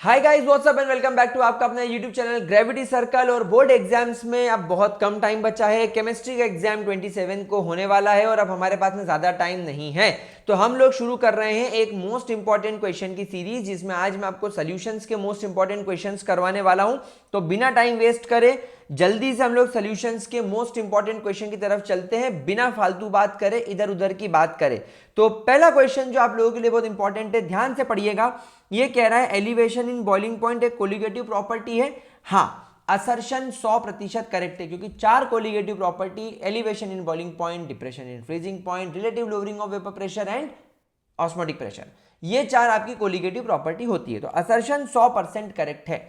Hi guys, what's up and welcome back to आपका अपना YouTube channel gravity circle. और board exams में अब बहुत कम टाइम बचा है। केमिस्ट्री का एग्जाम 27 को होने वाला है और अब हमारे पास में ज़्यादा टाइम नहीं है, तो हम लोग शुरू कर रहे हैं एक मोस्ट इंपॉर्टेंट क्वेश्चन की सीरीज, जिसमें आज मैं आपको सॉल्यूशंस के मोस्ट इंपॉर्टेंट क्वेश्चंस करवाने वाला हूं। तो बिना टाइम वेस्ट करे जल्दी से हम लोग सॉल्यूशंस के मोस्ट इंपॉर्टेंट क्वेश्चन की तरफ चलते हैं, बिना फालतू बात करे, इधर उधर की बात करे। तो पहला क्वेश्चन जो आप लोगों के लिए बहुत इंपॉर्टेंट है, ध्यान से पढ़िएगा। ये कह रहा है एलिवेशन इन बॉइलिंग पॉइंट एक कोलिगेटिव प्रॉपर्टी है। हाँ, असर्शन 100% करेक्ट है, क्योंकि 4 colligative property, elevation in boiling point, depression in freezing point, relative lowering of vapour pressure and osmotic pressure, ये 4 आपकी कोलिगेटिव प्रॉपर्टी होती है। तो असर्शन 100% करेक्ट है।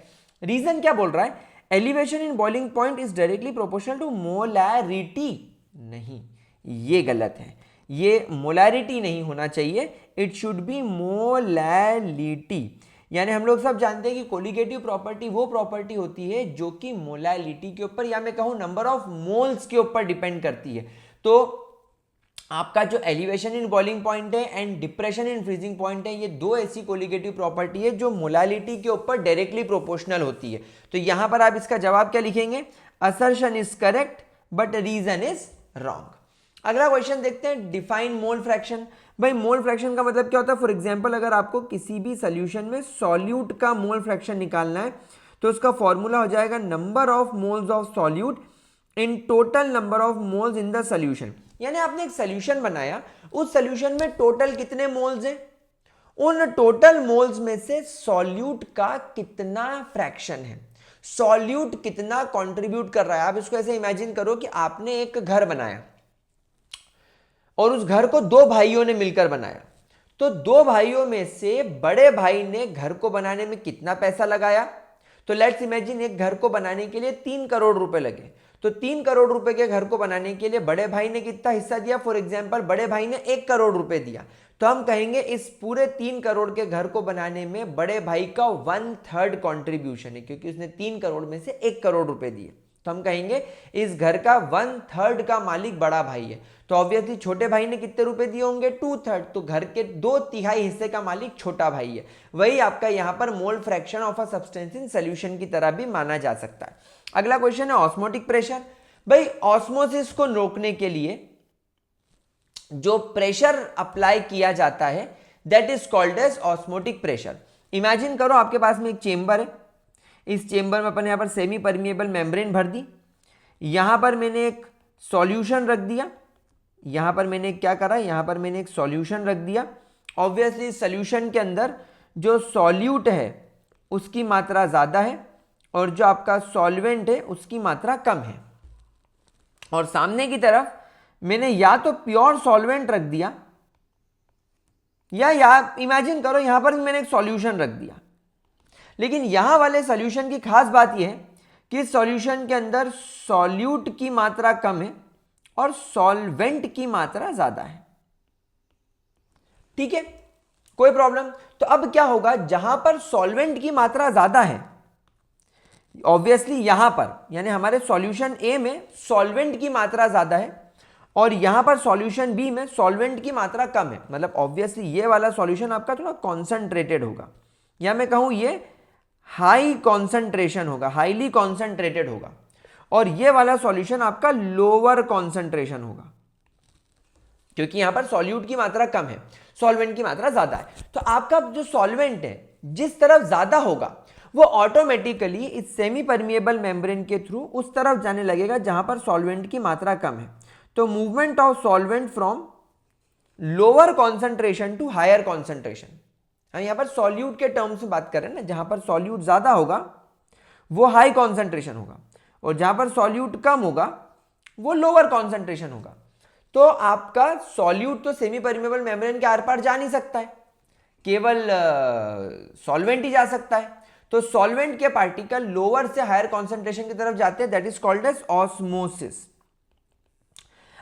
रीजन क्या बोल रहा है? Elevation in boiling point is directly proportional to molarity. नहीं, ये गलत है। ये मोलैरिटी नहीं होना चाहिए, इट शुड बी मोलैलिटी। यानी हम लोग सब जानते हैं कि कोलिगेटिव प्रॉपर्टी वो प्रॉपर्टी होती है जो कि मोलैलिटी के ऊपर, या मैं कहूं नंबर ऑफ मोल्स के ऊपर डिपेंड करती है। तो आपका जो एलिवेशन इन बॉइलिंग पॉइंट है and depression in freezing point है, ये दो ऐसी कोलिगेटिव प्रॉपर्टी है जो मोलैलिटी के ऊपर डायरेक्टली प्रोपोर्शनल होती है। तो यहां पर आप इसका जवाब क्या लिखेंगे? Assertion is correct but reason is wrong. अगला क्वेश्चन देखते हैं, डिफाइन मोल फ्रैक्शन। भाई मोल फ्रैक्शन का मतलब क्या होता है? फॉर एग्जांपल, अगर आपको किसी भी सॉल्यूशन में सॉल्यूट का मोल फ्रैक्शन निकालना है तो उसका फॉर्मूला हो जाएगा number of moles of solute in total number of moles in the solution. यानी आपने एक सॉल्यूशन बनाया, उस सॉल्यूशन में टोटल कितने मोल्स हैं, उन टोटल मोल्स में से सॉल्यूट का कितना फ्रैक्शन है, सॉल्यूट कितना कंट्रीब्यूट कर रहा है। आप इसको ऐसे इमेजिन करो कि आपने एक घर बनाया और उस घर को 2 भाइयों ने मिलकर बनाया। तो 2 भाइयों में से बड़े भाई ने घर को बनाने में कितना पैसा लगाया? तो लेट्स इमेजिन एक घर को बनाने के लिए 3 करोड़ रुपए लगे। तो 3 करोड़ रुपए के घर को बनाने के लिए बड़े भाई ने कितना हिस्सा दिया? फॉर एग्जाम्पल, बड़े भाई ने 1 करोड़ रुपए दिया। तो हम कहेंगे इस पूरे 3 करोड़ के घर को बनाने में बड़े भाई का 1/3 कॉन्ट्रीब्यूशन है, क्योंकि उसने 3 करोड़ में से 1 करोड़ रुपए दिए। तो हम कहेंगे इस घर का 1/3 का मालिक बड़ा भाई है। तो ऑब्वियसली छोटे भाई ने कितने रुपए दिए होंगे? 2/3। तो घर के 2/3 हिस्से का मालिक छोटा भाई है। वही आपका यहां पर mole fraction of a substance in solution की तरह भी माना जा सकता है। अगला क्वेश्चन है ऑस्मोटिक प्रेशर। भाई ऑस्मोसिस को रोकने के लिए जो प्रेशर अप्लाई किया जाता है that is called as osmotic pressure. Imagine करो आपके पास में एक चेंबर है, इस चेंबर में अपन यहां पर सेमी परमिएबल मेम्ब्रेन भर दी, यहां पर मैंने एक सॉल्यूशन रख दिया, यहां पर मैंने क्या करा, यहां पर मैंने एक सॉल्यूशन रख दिया। ऑब्वियसली सॉल्यूशन के अंदर जो सॉल्यूट है उसकी मात्रा ज्यादा है और जो आपका सॉल्वेंट है उसकी मात्रा कम है। और सामने की तरफ मैंने या तो प्योर सॉल्वेंट रख दिया, या इमेजिन करो यहां पर मैंने एक सॉल्यूशन रख दिया। लेकिन यहां वाले सॉल्यूशन की खास बात यह है कि इस सॉल्यूशन के अंदर सॉल्यूट की मात्रा कम है और सॉल्वेंट की मात्रा ज्यादा है। ठीक है, कोई प्रॉब्लम? तो अब क्या होगा, जहां पर सॉल्वेंट की मात्रा ज्यादा है, ऑब्वियसली यहां पर यानी हमारे सॉल्यूशन ए में सॉल्वेंट की मात्रा ज्यादा है और यहां पर सॉल्यूशन बी में सॉल्वेंट की मात्रा कम है। मतलब ऑब्वियसली ये वाला सॉल्यूशन आपका थोड़ा कॉन्सेंट्रेटेड होगा, या मैं कहूं ये हाई कॉन्सेंट्रेशन होगा, हाईली कॉन्सेंट्रेटेड होगा, और ये वाला सॉल्यूशन आपका लोअर कॉन्सेंट्रेशन होगा, क्योंकि यहां पर सॉल्यूट की मात्रा कम है, सॉल्वेंट की मात्रा ज्यादा है। तो आपका जो सॉल्वेंट है जिस तरफ ज्यादा होगा वो ऑटोमेटिकली इस सेमी परमिएबल मेम्ब्रेन के थ्रू उस तरफ जाने लगेगा जहां पर सॉल्वेंट की मात्रा कम है। तो movement of solvent from lower concentration to higher concentration, हम यहां पर सॉल्यूट के टर्म्स में बात कर रहे हैं ना, जहां पर सॉल्यूट ज्यादा होगा वो हाई कॉन्सेंट्रेशन होगा और जहां पर सॉल्यूट कम होगा वो लोअर कॉन्सेंट्रेशन होगा। तो आपका सॉल्यूट तो सेमी परमिएबल मेम्ब्रेन के आर पार जा नहीं सकता है, केवल सॉल्वेंट ही जा सकता है। तो सॉल्वेंट के पार्टिकल लोअर से हायर कॉन्सेंट्रेशन की तरफ जाते हैं, that is called as osmosis.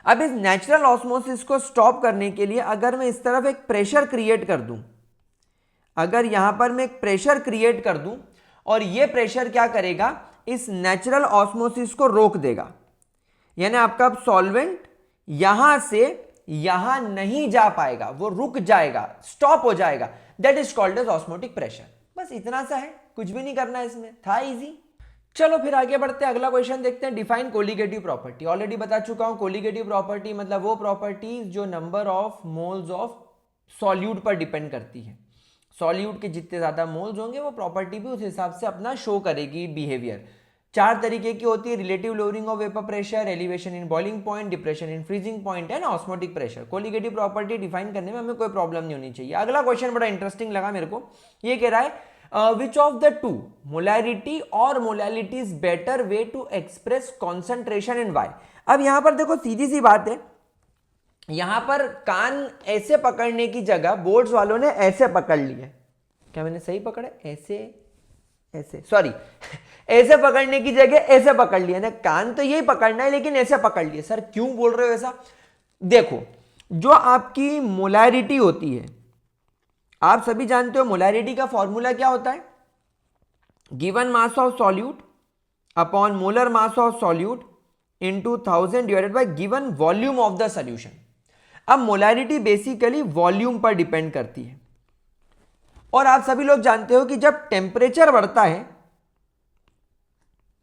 अब इस नेचुरल ऑस्मोसिस को स्टॉप करने के लिए अगर मैं इस तरफ एक प्रेशर क्रिएट कर दूं, अगर यहां पर मैं एक प्रेशर क्रिएट कर दूं और यह प्रेशर क्या करेगा, इस नेचुरल ऑस्मोसिस को रोक देगा। यानी आपका सॉल्वेंट यहां से यहां नहीं जा पाएगा, वो रुक जाएगा, स्टॉप हो जाएगा, that is called as osmotic pressure. बस इतना सा है, कुछ भी नहीं करना है इसमें, था इजी। चलो फिर आगे बढ़ते हैं, अगला क्वेश्चन देखते हैं। Define colligative property. ऑलरेडी बता चुका हूं, कोलिगेटिव प्रॉपर्टी मतलब वो प्रॉपर्टीज जो number of moles of solute पर डिपेंड करती है। सॉल्यूट के जितने ज्यादा मोल्स होंगे वो प्रॉपर्टी भी उस हिसाब से अपना शो करेगी बिहेवियर। 4 तरीके की होती है, relative lowering of vapour pressure, elevation in boiling point, depression in freezing point and osmotic pressure. Colligative property define करने में हमें कोई प्रॉब्लम नहीं होनी चाहिए। अगला क्वेश्चन बड़ा इंटरेस्टिंग लगा मेरे को, ये कह रहा है which of the two molarity or molality is better way to express concentration and why। अब यहां पर देखो सीधी सी बात है, यहां पर कान ऐसे पकड़ने की जगह बोर्ड्स वालों ने ऐसे पकड़ लिया। क्या मैंने सही पकड़ा? ऐसे ऐसे, सॉरी ऐसे पकड़ने की जगह ऐसे पकड़ लिया ना, कान तो यही पकड़ना है लेकिन ऐसे पकड़ लिया। सर क्यों बोल रहे हो ऐसा? देखो, जो आपकी मोलैरिटी होती है, आप सभी जानते हो मोलैरिटी का फॉर्मूला क्या होता है? Given mass of solute upon molar mass of solute into 1000 divided by given volume of the solution. अब मोलैरिटी बेसिकली वॉल्यूम पर डिपेंड करती है, और आप सभी लोग जानते हो कि जब टेम्परेचर बढ़ता है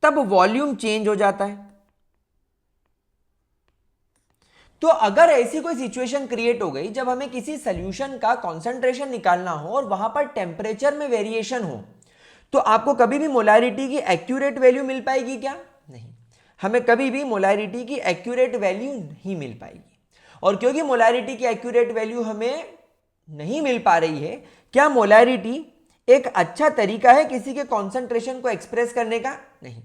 तब वॉल्यूम चेंज हो जाता है। तो अगर ऐसी कोई सिचुएशन क्रिएट हो गई जब हमें किसी सॉल्यूशन का कॉन्सेंट्रेशन निकालना हो और वहां पर टेम्परेचर में वेरिएशन हो, तो आपको कभी भी मोलैरिटी की एक्यूरेट वैल्यू मिल पाएगी क्या? नहीं, हमें कभी भी मोलैरिटी की एक्यूरेट वैल्यू नहीं मिल पाएगी। और क्योंकि मोलैरिटी की एक्यूरेट वैल्यू हमें नहीं मिल पा रही है, क्या मोलैरिटी एक अच्छा तरीका है किसी के कॉन्सेंट्रेशन को एक्सप्रेस करने का? नहीं।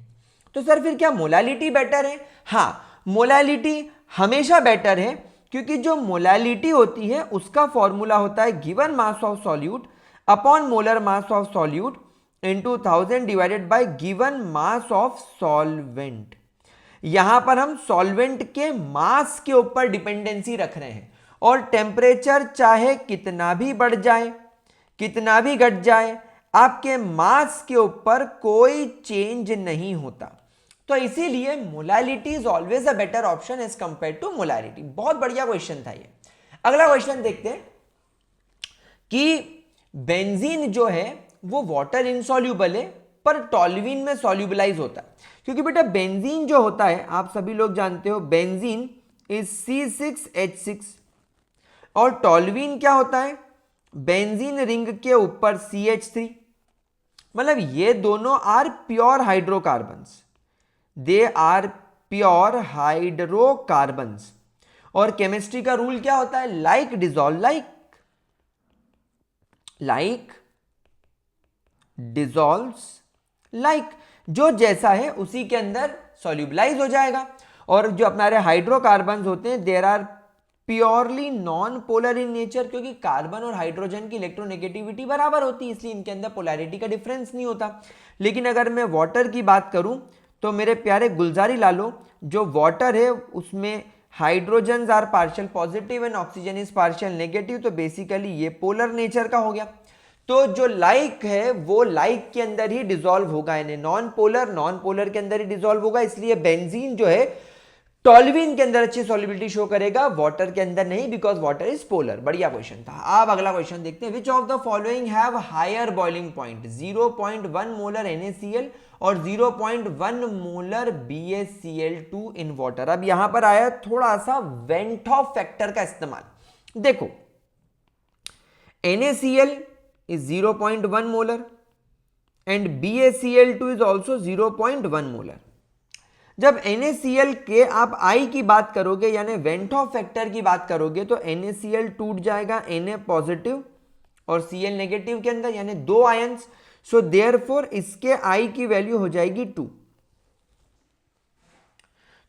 तो सर फिर क्या मोलैलिटी बेटर है? हाँ, मोलैलिटी हमेशा बेटर है, क्योंकि जो मोलैलिटी होती है उसका फॉर्मूला होता है given mass of solute upon molar mass of solute into 1000 divided by given mass of solvent. यहां पर हम सॉल्वेंट के मास के ऊपर डिपेंडेंसी रख रहे हैं, और टेम्परेचर चाहे कितना भी बढ़ जाए कितना भी घट जाए, आपके मास के ऊपर कोई चेंज नहीं होता। तो इसीलिए molality is always a better option as compare to molarity. बहुत बढ़िया क्वेश्चन था ये। अगला क्वेश्चन देखते हैं कि बेंजीन जो है वो वाटर इनसॉल्यूबल है पर टॉल्यूइन में सॉल्यूबलाइज होता है। क्योंकि बेटा बेंजीन जो होता है, आप सभी लोग जानते हो, बेंजीन इज C6H6, और टॉल्यूइन क्या होता है? बेंजीन रिंग के ऊपर CH3। मतलब ये दोनों are pure hydrocarbons, they are pure hydrocarbons. और केमिस्ट्री का रूल क्या होता है? Like dissolve like, like dissolves like. जो जैसा है उसी के अंदर सॉल्यूबलाइज हो जाएगा। और जो हमारे हाइड्रोकार्बन्स होते हैं, there are purely non polar in nature, क्योंकि कार्बन और हाइड्रोजन की इलेक्ट्रोनेगेटिविटी बराबर होती है, इसलिए इनके अंदर पोलैरिटी का डिफरेंस नहीं होता। लेकिन अगर मैं वाटर की बात करूं तो मेरे प्यारे गुलजारी लालो, जो वाटर है उसमें hydrogen are partial positive and oxygen is partial negative, तो बेसिकली ये पोलर नेचर का हो गया। तो जो लाइक है वो लाइक के अंदर ही डिसॉल्व होगा, यानी नॉन पोलर के अंदर ही डिसॉल्व होगा। इसलिए बेंजीन जो है टॉल्यूइन के अंदर अच्छी सॉल्युबिलिटी शो करेगा, वाटर के अंदर नहीं, बिकॉज वाटर इज पोलर। बढ़िया क्वेश्चन था। अब अगला क्वेश्चन देखते हैं। Which of the following have higher boiling point? 0.1 molar NaCl और 0.1 मोलर BaCl2 इन वाटर। अब यहां पर आया थोड़ा सा वेंट ऑफ फैक्टर का इस्तेमाल। देखो, NaCl is 0.1 molar and BaCl2 is also 0.1 molar। जब NaCl के आप I की बात करोगे, यानी वेंट ऑफ फैक्टर की बात करोगे, तो NaCl टूट जाएगा Na पॉजिटिव और Cl नेगेटिव के अंदर, यानी 2 आयंस। सो देयरफॉर इसके I की वैल्यू हो जाएगी 2।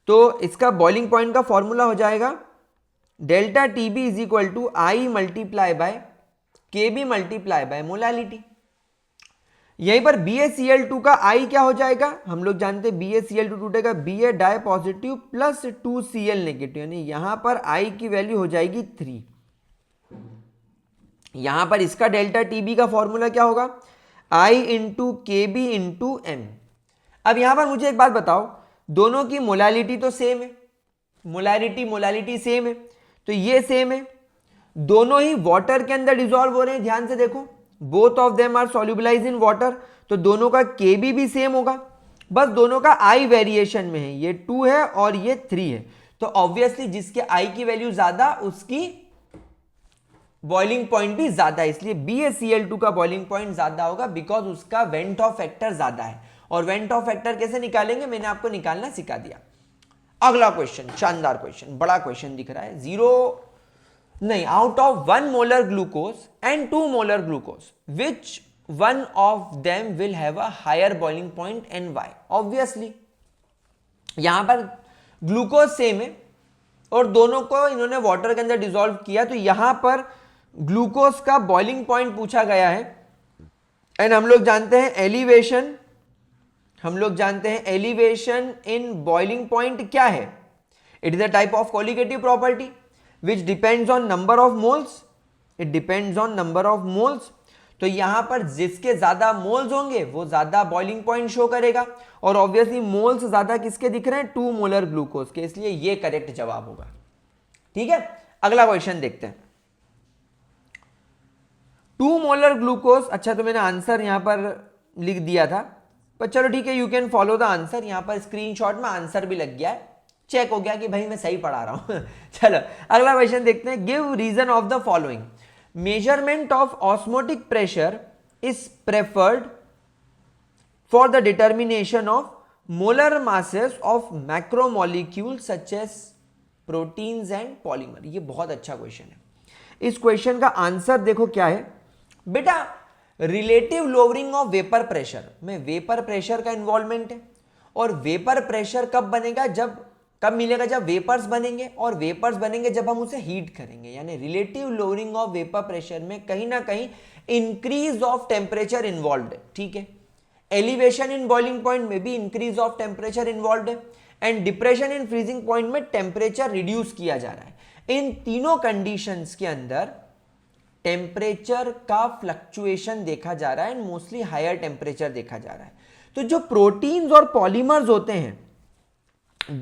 तो इसका बॉइलिंग पॉइंट का फॉर्मूला हो जाएगा delta TB is equal to I multiply by KB multiply by molality. यहीं पर BaCl2 का I क्या हो जाएगा? हम लोग जानते हैं BaCl2 टूटेगा Ba di positive plus 2Cl negative, यानी यहां पर I की वैल्यू हो जाएगी 3। यहां पर इसका डेल्टा TB का फॉर्मूला क्या होगा? I into KB into M। अब यहां पर मुझे एक बात बताओ, दोनों की मोलैलिटी तो सेम है, मोलैलिटी सेम है, तो ये सेम है, दोनों ही वाटर के अंदर डिसॉल्व हो रहे हैं। ध्यान से देखो, both of them are solubilise in water, तो दोनों का Kb भी सेम होगा, बस दोनों का I वेरिएशन में है, ये 2 है और ये 3 है। तो ऑब्वियसली जिसके I की वैल्यू ज्यादा उसकी बॉइलिंग पॉइंट भी ज्यादा है, इसलिए BaCl2 का बॉइलिंग पॉइंट ज्यादा होगा बिकॉज उसका वेंट ऑफ फैक्टर ज्यादा है। और वेंट ऑफ फैक्टर कैसे निकालेंगे, मैंने आपको निकालना सिखा दिया। अगला क्वेश्चन, शानदार क्वेश्चन, बड़ा क्वेश्चन दिख रहा है। Out of 1 molar glucose and 2 molar glucose which one of them will have a higher boiling point and why. Obviously यहां पर ग्लूकोज सेम है और दोनों को इन्होंने वाटर के अंदर डिसॉल्व किया, तो यहां पर ग्लूकोज का बॉइलिंग पॉइंट पूछा गया है। एंड हम लोग जानते हैं एलिवेशन इन बॉइलिंग पॉइंट क्या है, it is a type of colligative property which depends on number of moles, it depends on number of moles. तो यहां पर जिसके ज्यादा मोल्स होंगे वो ज्यादा बॉइलिंग पॉइंट शो करेगा, और ऑब्वियसली मोल्स ज्यादा किसके दिख रहे हैं, 2 मोलर ग्लूकोज के, इसलिए ये करेक्ट जवाब होगा। ठीक है, अगला क्वेश्चन देखते हैं। 2 मोलर ग्लूकोज, अच्छा तो मैंने आंसर यहां पर लिख दिया था, पर चलो ठीक है, you can follow the answer. यहां पर स्क्रीनशॉट में आंसर भी लग गया है, चेक हो गया कि भाई मैं सही पढ़ा रहा हूं। चलो अगला क्वेश्चन देखते हैं। Give reason of the following. Measurement of osmotic pressure is preferred for the determination of molar masses of macromolecule such as proteins and polymer. ये बहुत अच्छा क्वेश्चन है। इस क्वेश्चन का आंसर देखो क्या है बेटा, relative lowering of vapour pressure में वेपर प्रेशर का इन्वॉल्वमेंट है। और वेपर प्रेशर कब बनेगा, कब मिलेगा, जब वेपर्स बनेंगे, और वेपर्स बनेंगे जब हम उसे हीट करेंगे। यानी relative lowering of vapour pressure में कहीं ना कहीं इंक्रीज ऑफ टेम्परेचर इन्वॉल्व है। ठीक है, एलिवेशन इन बॉइलिंग पॉइंट में भी इंक्रीज ऑफ टेम्परेचर इन्वॉल्व है, and depression in freezing point में टेम्परेचर रिड्यूस किया जा रहा है। इन तीनों कंडीशंस के अंदर टेम्परेचर का फ्लक्चुएशन देखा जा रहा है, एंड मोस्टली हायर टेम्परेचर देखा जा रहा है। तो जो प्रोटीन्स और पॉलीमर्स होते हैं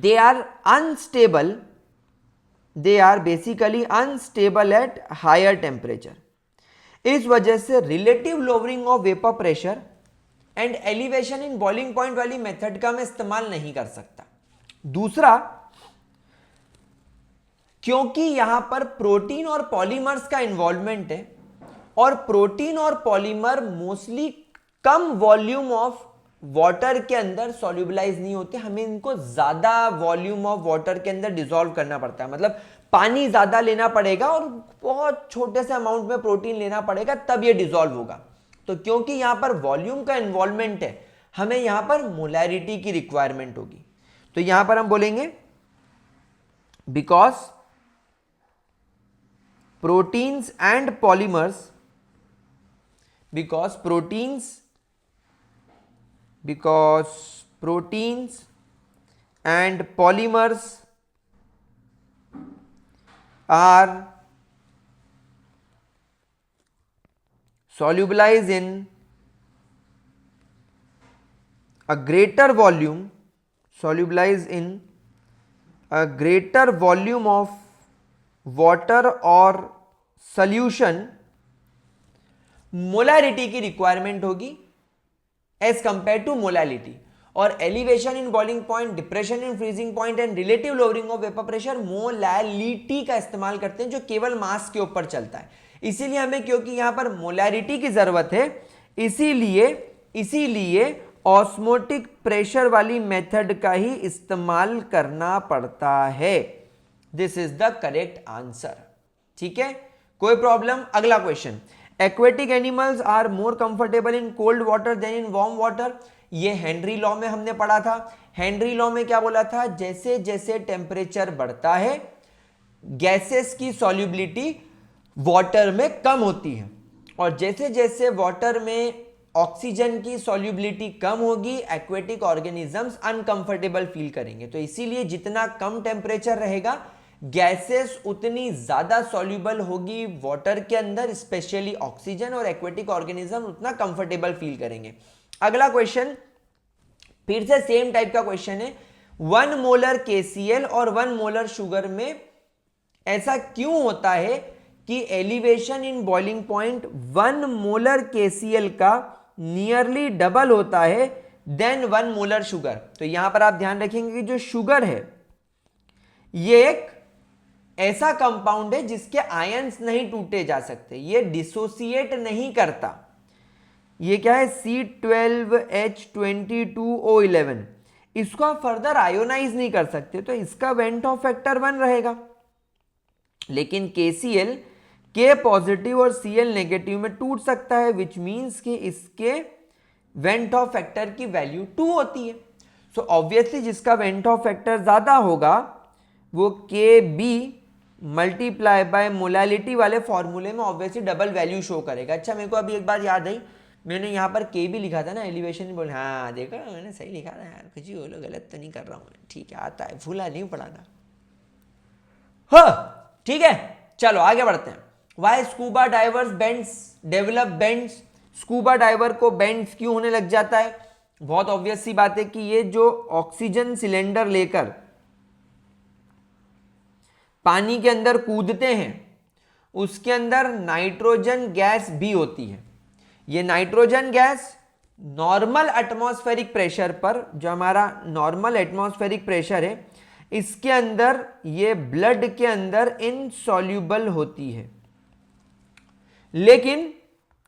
they are unstable, they are basically unstable at higher temperature। इस वजह से relative lowering of vapour pressure and elevation in boiling point वाली मेथड का मैं इस्तेमाल नहीं कर सकता। दूसरा, क्योंकि यहां पर प्रोटीन और पॉलीमर्स का इन्वॉल्वमेंट है, और प्रोटीन और polymer mostly come volume of water के अंदर सॉल्युबलाइज नहीं होते, हमें इनको ज्यादा वॉल्यूम ऑफ वाटर के अंदर डिसॉल्व करना पड़ता है। मतलब पानी ज्यादा लेना पड़ेगा और बहुत छोटे से अमाउंट में प्रोटीन लेना पड़ेगा, तब ये डिसॉल्व होगा। तो क्योंकि यहां पर वॉल्यूम का इन्वॉल्वमेंट है, हमें यहां पर मोलैरिटी की रिक्वायरमेंट होगी। तो यहां पर हम बोलेंगे because proteins and polymers, because proteins and polymers are solubilized in a greater volume of water or solution, molarity की रिक्वायरमेंट होगी एज कंपेयर टू मोलैलिटी। और elevation in boiling point, depression in freezing point and relative lowering of vapour pressure molality का इस्तेमाल करते हैं, जो केवल मास के ऊपर चलता है। इसीलिए हमें, क्योंकि यहां पर मोलैरिटी की जरूरत है, इसीलिए ऑस्मोटिक प्रेशर वाली मेथड का ही इस्तेमाल करना पड़ता है। This is the correct answer. ठीक है, कोई प्रॉब्लम? अगला question. Aquatic animals are more comfortable in cold water than in warm water. ये हेनरी लॉ में हमने पढ़ा था। हेनरी लॉ में क्या बोला था, जैसे जैसे टेम्परेचर बढ़ता है गैसेस की सॉल्युबिलिटी वाटर में कम होती है, और जैसे जैसे वाटर में ऑक्सीजन की सॉल्युबिलिटी कम होगी एक्वेटिक ऑर्गेनिजम्स अनकंफर्टेबल फील करेंगे। तो इसीलिए जितना कम टेम्परेचर रहेगा गैसेस उतनी ज्यादा सॉल्युबल होगी वाटर के अंदर, स्पेशली ऑक्सीजन, और एक्वेटिक ऑर्गेनिज्म उतना कंफर्टेबल फील करेंगे। अगला क्वेश्चन फिर से सेम टाइप का क्वेश्चन है। 1 मोलर KCl और 1 मोलर शुगर में ऐसा क्यों होता है कि elevation in boiling point 1 molar KCl का नियरली डबल होता है देन 1 मोलर शुगर। तो यहां पर आप ध्यान रखेंगे कि जो शुगर है ये एक ऐसा कंपाउंड है जिसके आयंस नहीं टूटे जा सकते, ये डिसोसिएट नहीं करता। ये क्या है C12H22O11, इसको आप फर्दर आयोनाइज नहीं कर सकते, तो इसका वेंट ऑफ फैक्टर 1 रहेगा। लेकिन KCl K पॉजिटिव और Cl नेगेटिव में टूट सकता है, विच मीन्स कि इसके वेंट ऑफ फैक्टर की वैल्यू 2 होती है। सो ऑब्वियसली जिसका वेंट ऑफ फैक्टर ज्यादा होगा वो KB मल्टीप्लाई बाय मोलालिटी वाले फॉर्मूले में ऑब्वियसली डबल वैल्यू शो करेगा। अच्छा, मेरे को अभी एक बात याद आई, मैंने यहाँ पर KB लिखा था ना, एलिवेशन बोल, हाँ देखो मैंने सही लिखा था यार, कुछ ही बोलो, गलत तो नहीं कर रहा हूँ मैं, ठीक है, आता है, भूला नहीं पढ़ाना। हाँ ठीक है, चलो आगे बढ़ते हैं। Why scuba divers bends develop bends, scuba diver को बेंड्स क्यों होने लग जाता है? बहुत ऑब्वियस सी बात है कि ये जो ऑक्सीजन सिलेंडर लेकर पानी के अंदर कूदते हैं उसके अंदर नाइट्रोजन गैस भी होती है। ये nitrogen gas normal atmospheric pressure पर, जो हमारा नॉर्मल एटमॉस्फेरिक प्रेशर है, इसके अंदर ये ब्लड के अंदर इनसॉल्यूबल होती है। लेकिन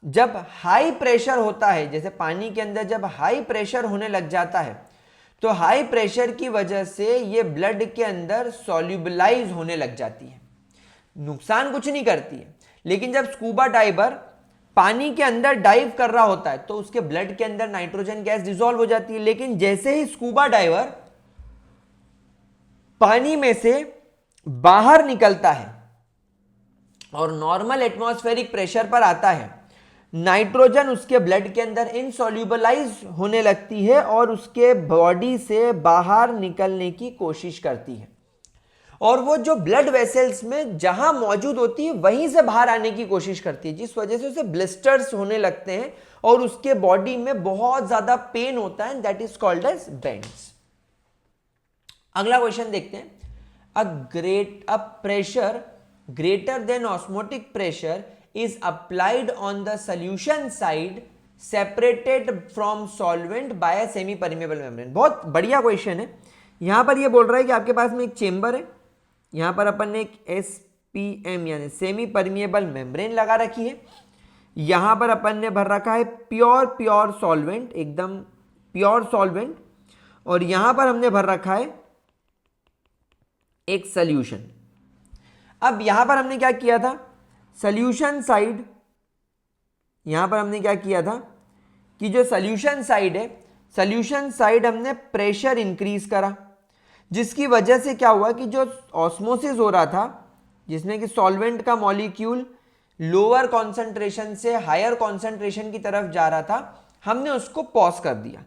जब हाई प्रेशर होता है, जैसे पानी के अंदर जब हाई प्रेशर होने लग जाता है, तो हाई प्रेशर की वजह से ये ब्लड के अंदर सॉल्यूबलाइज होने लग जाती है, नुकसान कुछ नहीं करती है। लेकिन जब स्कूबा डाइवर पानी के अंदर डाइव कर रहा होता है तो उसके ब्लड के अंदर नाइट्रोजन गैस डिसॉल्व हो जाती है। लेकिन जैसे ही स्कूबा डाइवर पानी में से बाहर निकलता है और नॉर्मल एटमॉस्फेरिक प्रेशर पर आता है, नाइट्रोजन उसके ब्लड के अंदर इनसॉल्यूबलाइज होने लगती है और उसके बॉडी से बाहर निकलने की कोशिश करती है, और वो जो ब्लड वेसल्स में जहां मौजूद होती है वहीं से बाहर आने की कोशिश करती है, जिस वजह से उसे ब्लिस्टर्स होने लगते हैं और उसके बॉडी में बहुत ज्यादा पेन होता है, that is called as bends. अगला क्वेश्चन देखते हैं। A pressure greater than osmotic pressure is applied on the solution side separated from solvent by a semi permeable membrane। बहुत बढ़िया क्वेश्चन है। यहां पर ये बोल रहा है कि आपके पास में एक चेंबर है, यहां पर अपन ने एक SPM यानी सेमी परमिएबल मेम्ब्रेन लगा रखी है, यहां पर अपन ने भर रखा है प्योर सॉल्वेंट, एकदम प्योर सॉल्वेंट, और यहां पर हमने भर रखा है एक सॉल्यूशन। अब यहां पर हमने क्या किया था, सॉल्यूशन साइड, यहां पर हमने क्या किया था कि जो सॉल्यूशन साइड है, सॉल्यूशन साइड हमने प्रेशर इंक्रीज करा, जिसकी वजह से क्या हुआ कि जो ऑस्मोसिस हो रहा था, जिसमें कि सॉल्वेंट का मॉलिक्यूल लोअर कॉन्सेंट्रेशन से हायर कॉन्सेंट्रेशन की तरफ जा रहा था, हमने उसको पॉज कर दिया,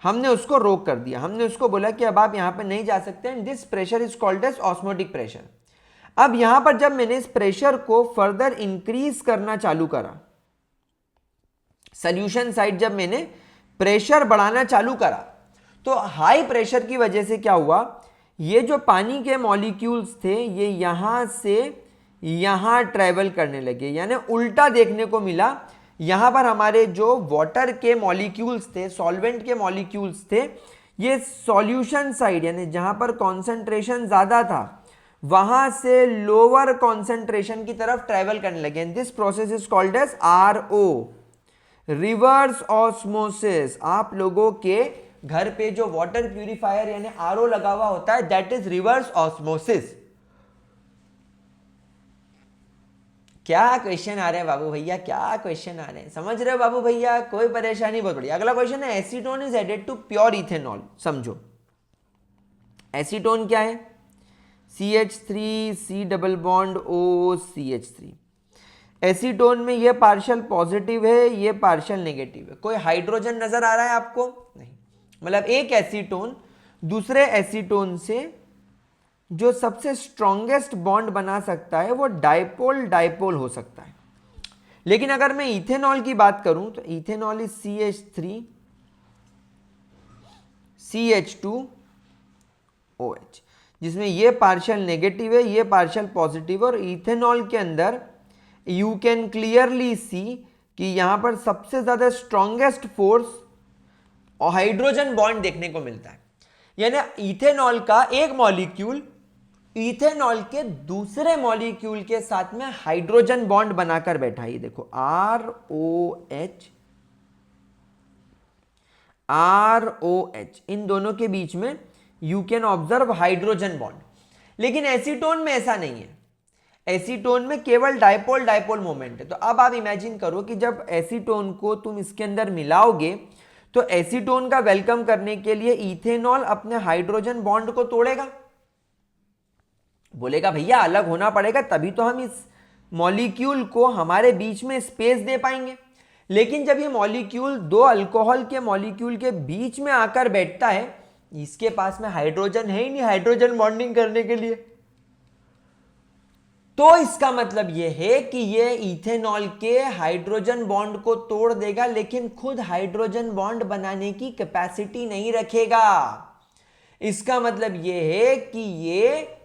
हमने उसको रोक कर दिया, हमने उसको बोला कि अब आप यहां पर नहीं जा सकते, and this pressure is called as osmotic pressure. अब यहां पर जब मैंने इस प्रेशर को फर्दर इंक्रीज करना चालू करा, सॉल्यूशन साइड जब मैंने प्रेशर बढ़ाना चालू करा, तो हाई प्रेशर की वजह से क्या हुआ, ये जो पानी के मॉलिक्यूल्स थे ये यहां से यहां ट्रेवल करने लगे, यानी उल्टा देखने को मिला। यहां पर हमारे जो वाटर के मॉलिक्यूल्स थे, सॉल्वेंट के मॉलिक्यूल्स थे, ये सॉल्यूशन साइड यानी जहां पर कॉन्सेंट्रेशन ज्यादा था वहां से लोअर कॉन्सेंट्रेशन की तरफ ट्रेवल करने लगे। This process is called as RO, reverse osmosis. आप लोगों के घर पे जो वाटर प्यूरिफायर यानी RO लगा हुआ होता है, दैट इज रिवर्स ऑस्मोसिस। क्या क्वेश्चन आ रहे हैं बाबू भैया, क्या क्वेश्चन आ रहे हैं, समझ रहे हो बाबू भैया, कोई परेशानी, बहुत बढ़िया। अगला क्वेश्चन है, acetone is added to pure ethanol. समझो एसीटोन क्या है, CH3 C double bond O CH3। Acetone में ये पार्शियल पॉजिटिव है, ये पार्शियल नेगेटिव है। कोई हाइड्रोजन नजर आ रहा है आपको? नहीं, मतलब एक एसीटोन दूसरे एसीटोन से जो सबसे स्ट्रॉन्गेस्ट बॉन्ड बना सकता है वो डाइपोल हो सकता है। लेकिन अगर मैं इथेनॉल की बात करूं तो ethanol is CH3 CH2 OH। जिसमें ये पार्शियल नेगेटिव है, ये पार्शियल पॉजिटिव, और इथेनॉल के अंदर यू कैन क्लियरली सी कि यहां पर सबसे ज्यादा स्ट्रॉन्गेस्ट फोर्स और हाइड्रोजन बॉन्ड देखने को मिलता है। यानी इथेनॉल का एक मॉलिक्यूल इथेनॉल के दूसरे मॉलिक्यूल के साथ में हाइड्रोजन बॉन्ड बनाकर बैठा है। ये देखो ROH, इन दोनों के बीच में you can observe hydrogen bond. लेकिन एसीटोन में ऐसा नहीं है, एसीटोन में केवल डाइपोल डाइपोल मोमेंट है। तो अब आप इमेजिन करो कि जब एसीटोन को तुम इसके अंदर मिलाओगे तो एसीटोन का वेलकम करने के लिए इथेनॉल अपने हाइड्रोजन बॉन्ड को तोड़ेगा, बोलेगा भैया अलग होना पड़ेगा, तभी तो हम इस मॉलिक्यूल को हमारे बीच में स्पेस दे पाएंगे। लेकिन जब ये मॉलिक्यूल दो अल्कोहल के मॉलिक्यूल के बीच में आकर बैठता है, इसके पास में हाइड्रोजन है ही नहीं हाइड्रोजन बॉन्डिंग करने के लिए, तो इसका मतलब यह है कि ये इथेनॉल के हाइड्रोजन बॉन्ड को तोड़ देगा, लेकिन खुद हाइड्रोजन बॉन्ड बनाने की कैपेसिटी नहीं रखेगा। इसका मतलब यह है कि ये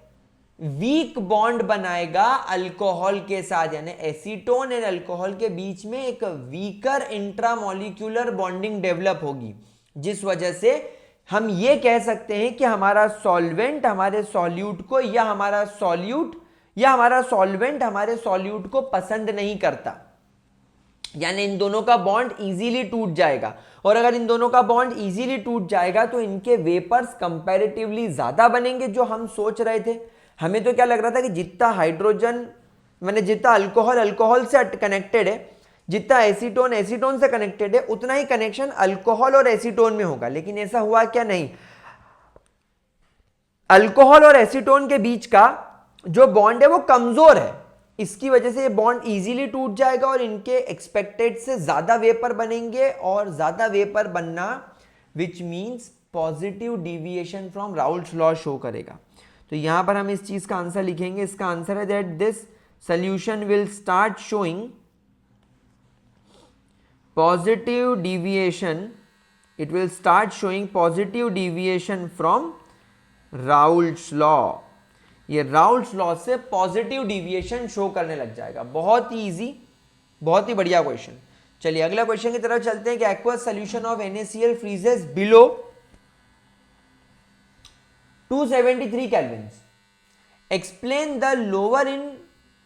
वीक बॉन्ड बनाएगा अल्कोहल के साथ, यानी एसीटोन एंड अल्कोहल के बीच में एक वीकर इंट्रामोलिक्यूलर बॉन्डिंग डेवलप होगी, जिस वजह से हम ये कह सकते हैं कि हमारा सॉल्वेंट हमारे सॉल्यूट को या हमारा सॉल्वेंट हमारे सॉल्यूट को पसंद नहीं करता। यानी इन दोनों का बॉन्ड इजीली टूट जाएगा, और अगर इन दोनों का बॉन्ड इजीली टूट जाएगा तो इनके वेपर्स कंपैरेटिवली ज्यादा बनेंगे, जो हम सोच रहे थे। हमें तो क्या लग रहा था कि जितना हाइड्रोजन मैंने जितना अल्कोहल अल्कोहल से कनेक्टेड है, जितना एसीटोन एसीटोन से कनेक्टेड है, उतना ही कनेक्शन अल्कोहल और एसीटोन में होगा। लेकिन ऐसा हुआ क्या? नहीं, अल्कोहल और एसीटोन के बीच का जो बॉन्ड है वो कमजोर है, इसकी वजह से ये बॉन्ड इजीली टूट जाएगा और इनके एक्सपेक्टेड से ज्यादा वेपर बनेंगे, और ज्यादा वेपर बनना which means positive deviation from Raoult's law show करेगा। तो यहां पर हम इस चीज का आंसर लिखेंगे। इसका आंसर है that this solution will start showing positive deviation, it will start showing positive deviation from Raoult's law. ये राउल्ट्स लॉ से पॉजिटिव डिविएशन शो करने लग जाएगा। बहुत ही इजी, बहुत ही बढ़िया क्वेश्चन। चलिए अगला क्वेश्चन की तरफ चलते हैं कि aqueous solution of NaCl freezes below 273 kelvins. Explain the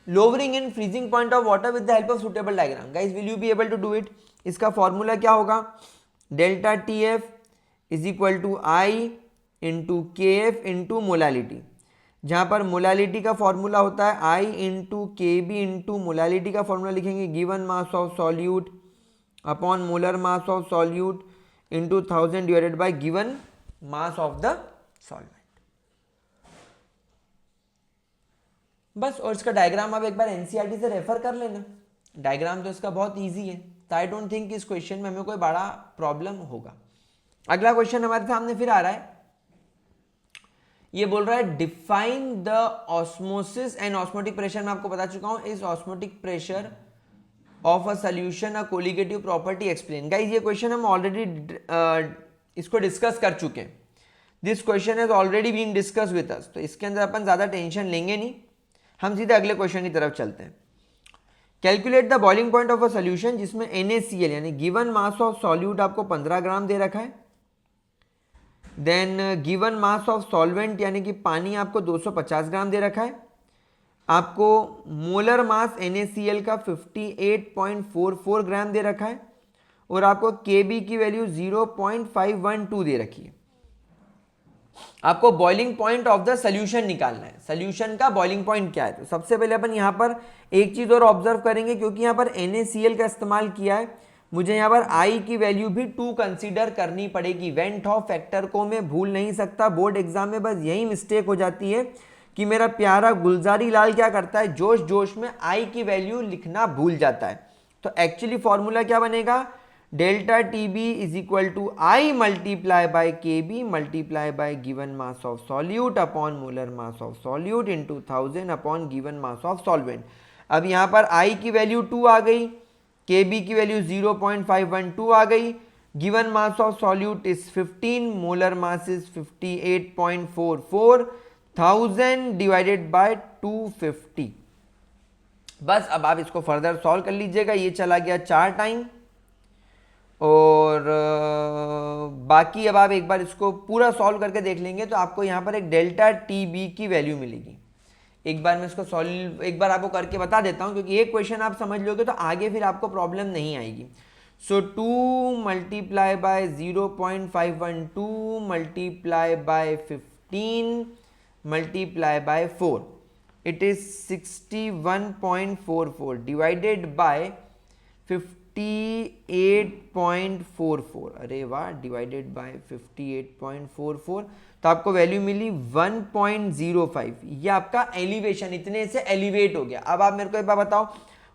lowering in freezing point of water with the help of suitable diagram. Guys, will you be able to do it? इसका formula क्या होगा? Delta TF is equal to I into KF into molality, जहां पर molality का formula होता है I into KB into molality का formula लिखेंगे given mass of solute upon molar mass of solute into 1000 divided by given mass of the solvent. बस, और इसका डायग्राम आप एक बार एनसीईआरटी से रेफर कर लेना। डायग्राम तो इसका बहुत इजी है, तो आई डोंट थिंक इस क्वेश्चन में हमें कोई बड़ा प्रॉब्लम होगा। अगला क्वेश्चन हमारे सामने फिर आ रहा है, ये बोल रहा है define the osmosis and osmotic pressure. मैं आपको बता चुका हूं इस osmotic pressure of a solution a colligative property explain. Guys ये क्वेश्चन हम ऑलरेडी इसको डिस्कस कर चुके हैं। This question has already been discuss with us, तो इसके अंदर अपन ज्यादा टेंशन लेंगे नहीं, हम सीधे अगले क्वेश्चन की तरफ चलते हैं। Calculate the boiling point of a solution जिसमें NaCl यानी गिवन मास ऑफ सॉल्यूट आपको 15 ग्राम दे रखा है, then given mass of solvent यानी कि पानी आपको 250 ग्राम दे रखा है, आपको मोलर मास NaCl का 58.44 ग्राम दे रखा है, और आपको Kb की वैल्यू 0.512 दे रखी है। आपको boiling point of the solution निकालना है। सॉल्यूशन का बॉइलिंग पॉइंट क्या है? तो सबसे पहले अपन यहां पर एक चीज और ऑब्जर्व करेंगे, क्योंकि यहां पर NaCl का इस्तेमाल किया है, मुझे यहां पर I की वैल्यू भी 2 कंसीडर करनी पड़ेगी। वेंट हॉफ फैक्टर को मैं भूल नहीं सकता। बोर्ड एग्जाम में बस यही मिस्टेक हो जाती है कि मेरा प्यारा गुलजारी लाल क्या करता है, जोश जोश में I की वैल्यू लिखना भूल जाता है। तो एक्चुअली फॉर्मूला क्या बनेगा? Delta TB is equal to I multiply by KB multiply by given mass of solute upon molar mass of solute into 1000 upon given mass of solvent. अब यहाँ पर I की वैल्यू 2 आ गई, KB की value 0.512 आ गई, given mass of solute is 15, molar mass is 58.44, 1000 divided bye 250। बस अब आप इसको फर्दर सॉल्व कर लीजिएगा। ये चला गया 4 टाइम, और बाकी अब आप एक बार इसको पूरा सॉल्व करके देख लेंगे तो आपको यहाँ पर एक डेल्टा टी बी की वैल्यू मिलेगी। एक बार मैं इसको सॉल्व एक बार आपको करके बता देता हूँ, क्योंकि एक क्वेश्चन आप समझ लोगे तो आगे फिर आपको प्रॉब्लम नहीं आएगी। सो 2 multiply by 0.512 multiply by 15 multiply by 4, it is 61.44 divided by 58.44। अरे वाह, डिवाइडेड बाय 58.44, तो आपको वैल्यू मिली 1.05। ये आपका एलिवेशन इतने से एलिवेट हो गया। अब आप मेरे को एक बार बताओ,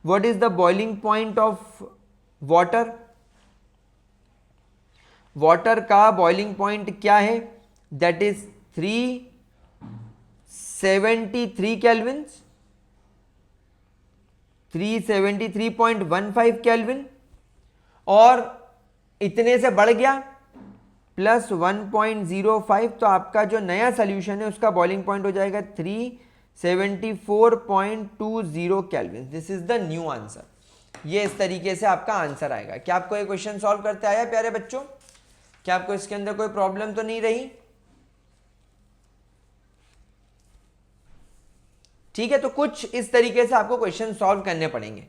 what is the boiling point of water? Water का बॉइलिंग पॉइंट क्या है? दैट इज 373 केल्विन, 373.15 केल्विन, और इतने से बढ़ गया प्लस 1.05, तो आपका जो नया सोल्यूशन है उसका बॉइलिंग पॉइंट हो जाएगा 374.20 kelvin. This is the new answer. ये इस तरीके से आपका आंसर आएगा। क्या आपको ये क्वेश्चन सॉल्व करते आया प्यारे बच्चों? क्या आपको इसके अंदर कोई प्रॉब्लम तो नहीं रही? ठीक है, तो कुछ इस तरीके से आपको क्वेश्चन सॉल्व करने पड़ेंगे।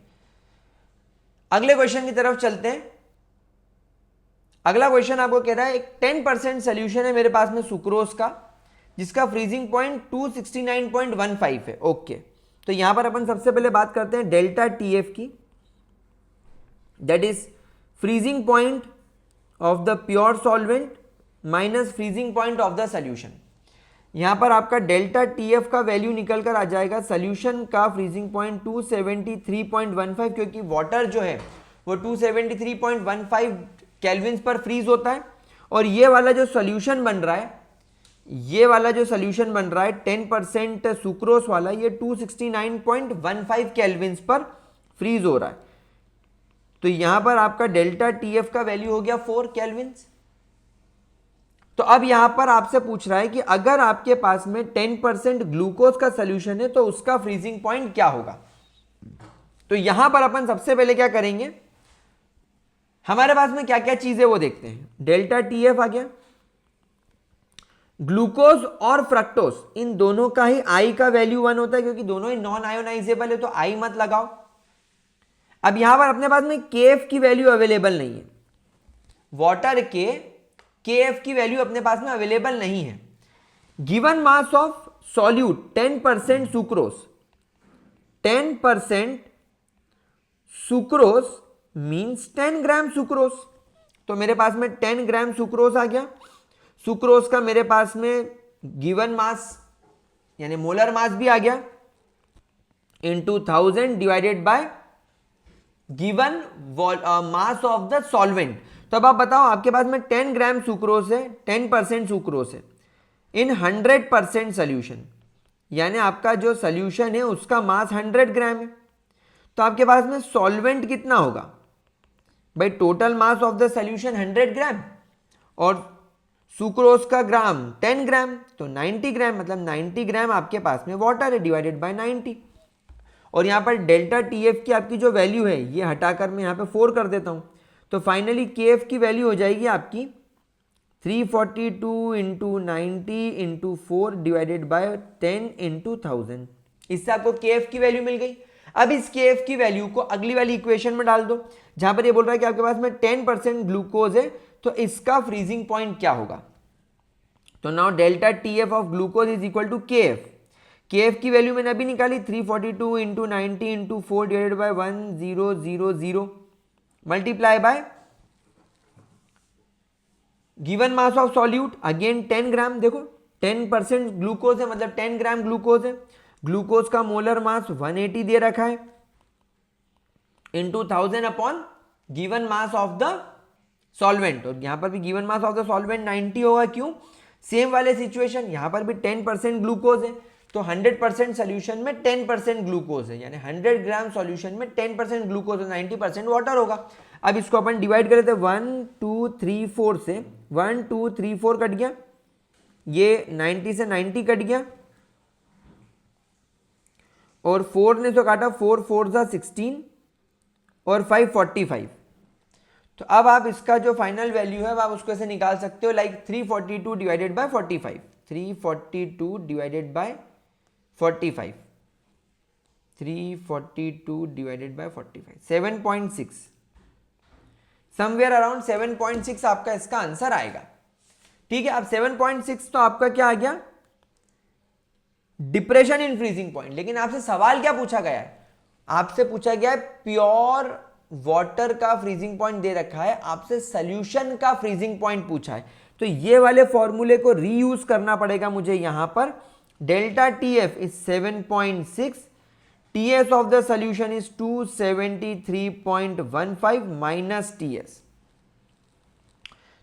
अगले क्वेश्चन की तरफ चलते हैं। अगला क्वेश्चन आपको कह रहा है एक 10% सोल्यूशन है मेरे पास में सुक्रोज का, जिसका फ्रीजिंग पॉइंट 269.15 है। ओके, तो यहां पर अपन सबसे पहले बात करते हैं डेल्टा टीएफ की, that is freezing point of the pure solvent minus freezing point of the solution. यहां पर आपका डेल्टा टीएफ का वैल्यू निकल कर आ जाएगा सोल्यूशन का फ्रीजिंग पॉइंट 273.15, क्योंकि वाटर जो है वो 273.15 केल्विन पर फ्रीज होता है, और ये वाला जो सोल्यूशन बन रहा है, ये वाला जो सोल्यूशन बन रहा है 10% सुक्रोस वाला, ये 269.15 केल्विन पर फ्रीज हो रहा है। तो यहां पर आपका डेल्टा टीएफ का वैल्यू हो गया 4 केल्विन। तो अब यहां पर आपसे पूछ रहा है कि अगर आपके पास में 10% ग्लूकोज का सोल्यूशन है तो उसका फ्रीजिंग पॉइंट क्या होगा। तो यहां पर अपन सबसे पहले क्या करेंगे, हमारे पास में क्या क्या चीजें वो देखते हैं। डेल्टा टीएफ आ गया, ग्लूकोज और फ्रक्टोज इन दोनों का ही आई का वैल्यू 1 होता है, क्योंकि दोनों ही नॉन आयोनाइजेबल है, तो आई मत लगाओ। अब यहां पर अपने पास में केएफ की वैल्यू अवेलेबल नहीं है, वाटर के केएफ की वैल्यू अपने पास में अवेलेबल नहीं है। Given mass of solute 10% sucrose, 10% sucrose means 10 gram sucrose. तो मेरे पास में 10 ग्राम सुक्रोज आ गया। सुक्रोज का मेरे पास में गिवन मास यानी मोलर मास भी आ गया, into 1000 divided by given mass of the solvent. तो अब आप बताओ, आपके पास में 10 ग्राम सुक्रोज है, 10% सुक्रोज है इन 100% सोल्यूशन, यानी आपका जो सोल्यूशन है उसका मास 100 ग्राम है। तो आपके पास में सॉल्वेंट कितना होगा भाई? Total mass of the solution 100 ग्राम और सुक्रोज का ग्राम 10 ग्राम, तो 90 ग्राम, मतलब 90 ग्राम आपके पास में वाटर है डिवाइडेड बाय 90। और यहां पर डेल्टा टीएफ की आपकी जो वैल्यू है ये हटाकर मैं यहां पे 4 कर देता हूं, तो फाइनली केएफ की वैल्यू हो जाएगी आपकी 342 into 90 into 4 divided bye 10 into 1000। इससे आपको केएफ की वैल्यू मिल गई। अब इस केएफ की वैल्यू को अगली वाली इक्वेशन में डाल दो, जहां पर ये बोल रहा है कि आपके पास में 10% ग्लूकोज है, तो इसका फ्रीजिंग पॉइंट क्या होगा। तो now delta TF of glucose is equal to KF. KF की वैल्यू मैंने अभी निकाली 342 into 90 into 4 divided by 1000 multiply by given mass of solute again 10 gram. देखो 10% ग्लूकोज है, मतलब 10 ग्राम ग्लूकोज है। ग्लूकोज का मोलर मास 180 दे रखा है, into 1000 upon given mass of the solvent, और यहां पर भी given mass of the solvent 90 होगा। क्यों? सेम वाले सिचुएशन, यहां पर भी 10% ग्लूकोज है, तो 100% सोल्यूशन में 10% ग्लूकोज है, यानी 100 ग्राम सोल्यूशन में 10% ग्लूकोज है, 90% वाटर होगा। अब इसको अपन डिवाइड करें तो 1 2 3 4 से 1 2 3 4 कट गया, ये 90 से 90 कट गया, और 4 ने तो काटा, 4 4 जा 16 और 5 45। तो अब आप इसका जो फाइनल वैल्यू है आप उसको ऐसे निकाल सकते हो, like 342 divided by 45, 342 divided by 45, 342 divided by 45, 7.6, somewhere around 7.6 आपका इसका आंसर आएगा। ठीक है, अब 7.6 तो आपका क्या आ गया, डिप्रेशन इन फ्रीजिंग पॉइंट। लेकिन आपसे सवाल क्या पूछा गया है, आपसे पूछा गया है प्योर वाटर का फ्रीजिंग पॉइंट दे रखा है, आपसे सॉल्यूशन का फ्रीजिंग पॉइंट पूछा है। तो ये वाले फॉर्मूले को रीयूज करना पड़ेगा मुझे यहां पर। Delta TF is 7.6, TS of the solution is 273.15 minus TS।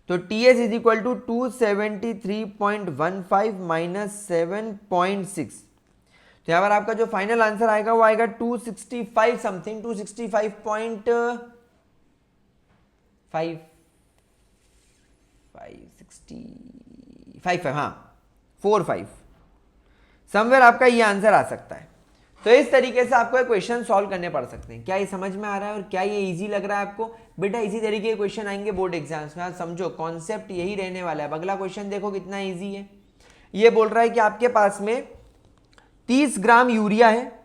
तो TS is equal to 273.15 minus 7.6। तो यहां पर आपका जो फाइनल आंसर आएगा वो आएगा 265 समथिंग, 265.565, हाँ 45 समवेयर आपका ये आंसर आ सकता है। तो इस तरीके से आपको क्वेश्चन सॉल्व करने पड़ सकते हैं। क्या ये समझ में आ रहा है और क्या ये इजी लग रहा है आपको? बेटा इसी तरीके के क्वेश्चन आएंगे बोर्ड एग्जाम्स में, आज समझो कॉन्सेप्ट यही रहने वाला है। अगला क्वेश्चन देखो कितना इजी है। ये बोल रहा है कि आपके पास में 30 ग्राम यूरिया है।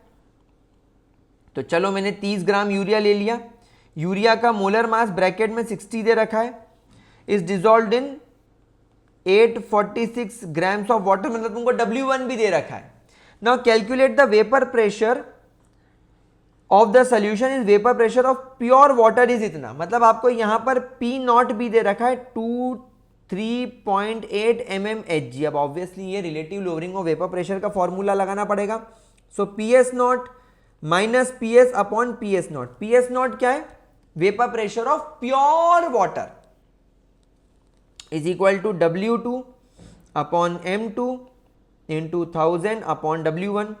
तो चलो मैंने 30 ग्राम यूरिया ले लिया। यूरिया का मोलर मास ब्रैकेट में 60 दे रखा है, is dissolved in 846 grams of water, मतलब तुमको W1 भी दे रखा है। Now calculate the vapour pressure of the solution is, vapour pressure of pure water is इतना, मतलब आपको यहां पर P0 भी दे रखा है 3.8 mmHg। अब ऑब्वियसली ये relative lowering of vapour pressure का फॉर्मूला लगाना पड़ेगा। सो PS0 minus PS upon PS0। PS0 क्या है, vapour pressure of pure water is equal to W2 upon M2 into 1000 upon W1।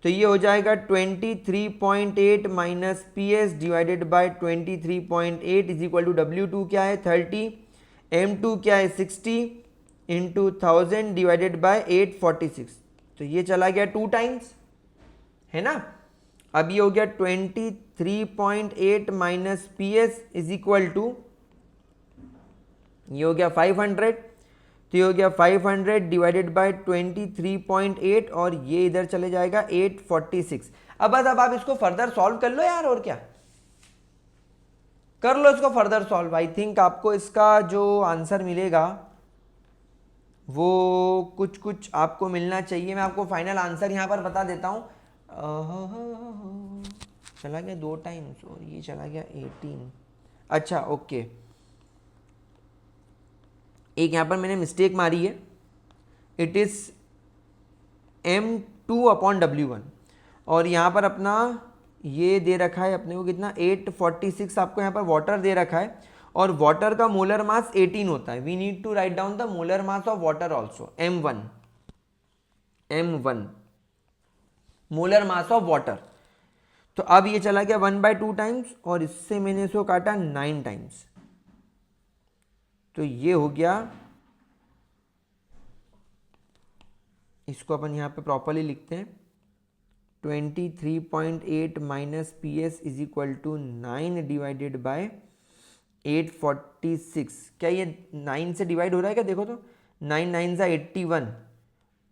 तो ये हो जाएगा 23.8 minus PS divided by 23.8 is equal to W2 क्या है 30, M2 क्या है 60 इंटू 1000 डिवाइडेड बाय 846। तो ये चला गया 2 टाइम्स, है ना। अब ये हो गया 23.8 minus PS is equal to, ये हो गया 500। तो ये हो गया 500 डिवाइडेड बाय 23.8 और ये इधर चले जाएगा 846। अब बस अब आप इसको फर्दर सॉल्व कर लो यार, और क्या कर लो इसको फर्दर सॉल्व। आई थिंक आपको इसका जो आंसर मिलेगा वो कुछ कुछ आपको मिलना चाहिए। मैं आपको फाइनल आंसर यहां पर बता देता हूं। चला गया 2 टाइम्स और ये चला गया 18। अच्छा ओके, एक यहां पर मैंने मिस्टेक मारी है। It is M2 upon W1 और यहां पर अपना ये दे रखा है अपने को कितना 846 आपको यहां पर वाटर दे रखा है और वाटर का मोलर मास 18 होता है। We need to write down the molar mass of water also, M1 molar mass of water. तो अब ये चला गया 1/2 टाइम्स और इससे मैंने इसको काटा 9 टाइम्स। तो ये हो गया, इसको अपन यहां पे प्रॉपरली लिखते हैं 23.8 minus PS is equal to 9 divided by 846। क्या ये 9 से डिवाइड हो रहा है क्या? देखो तो 9 9 सा 81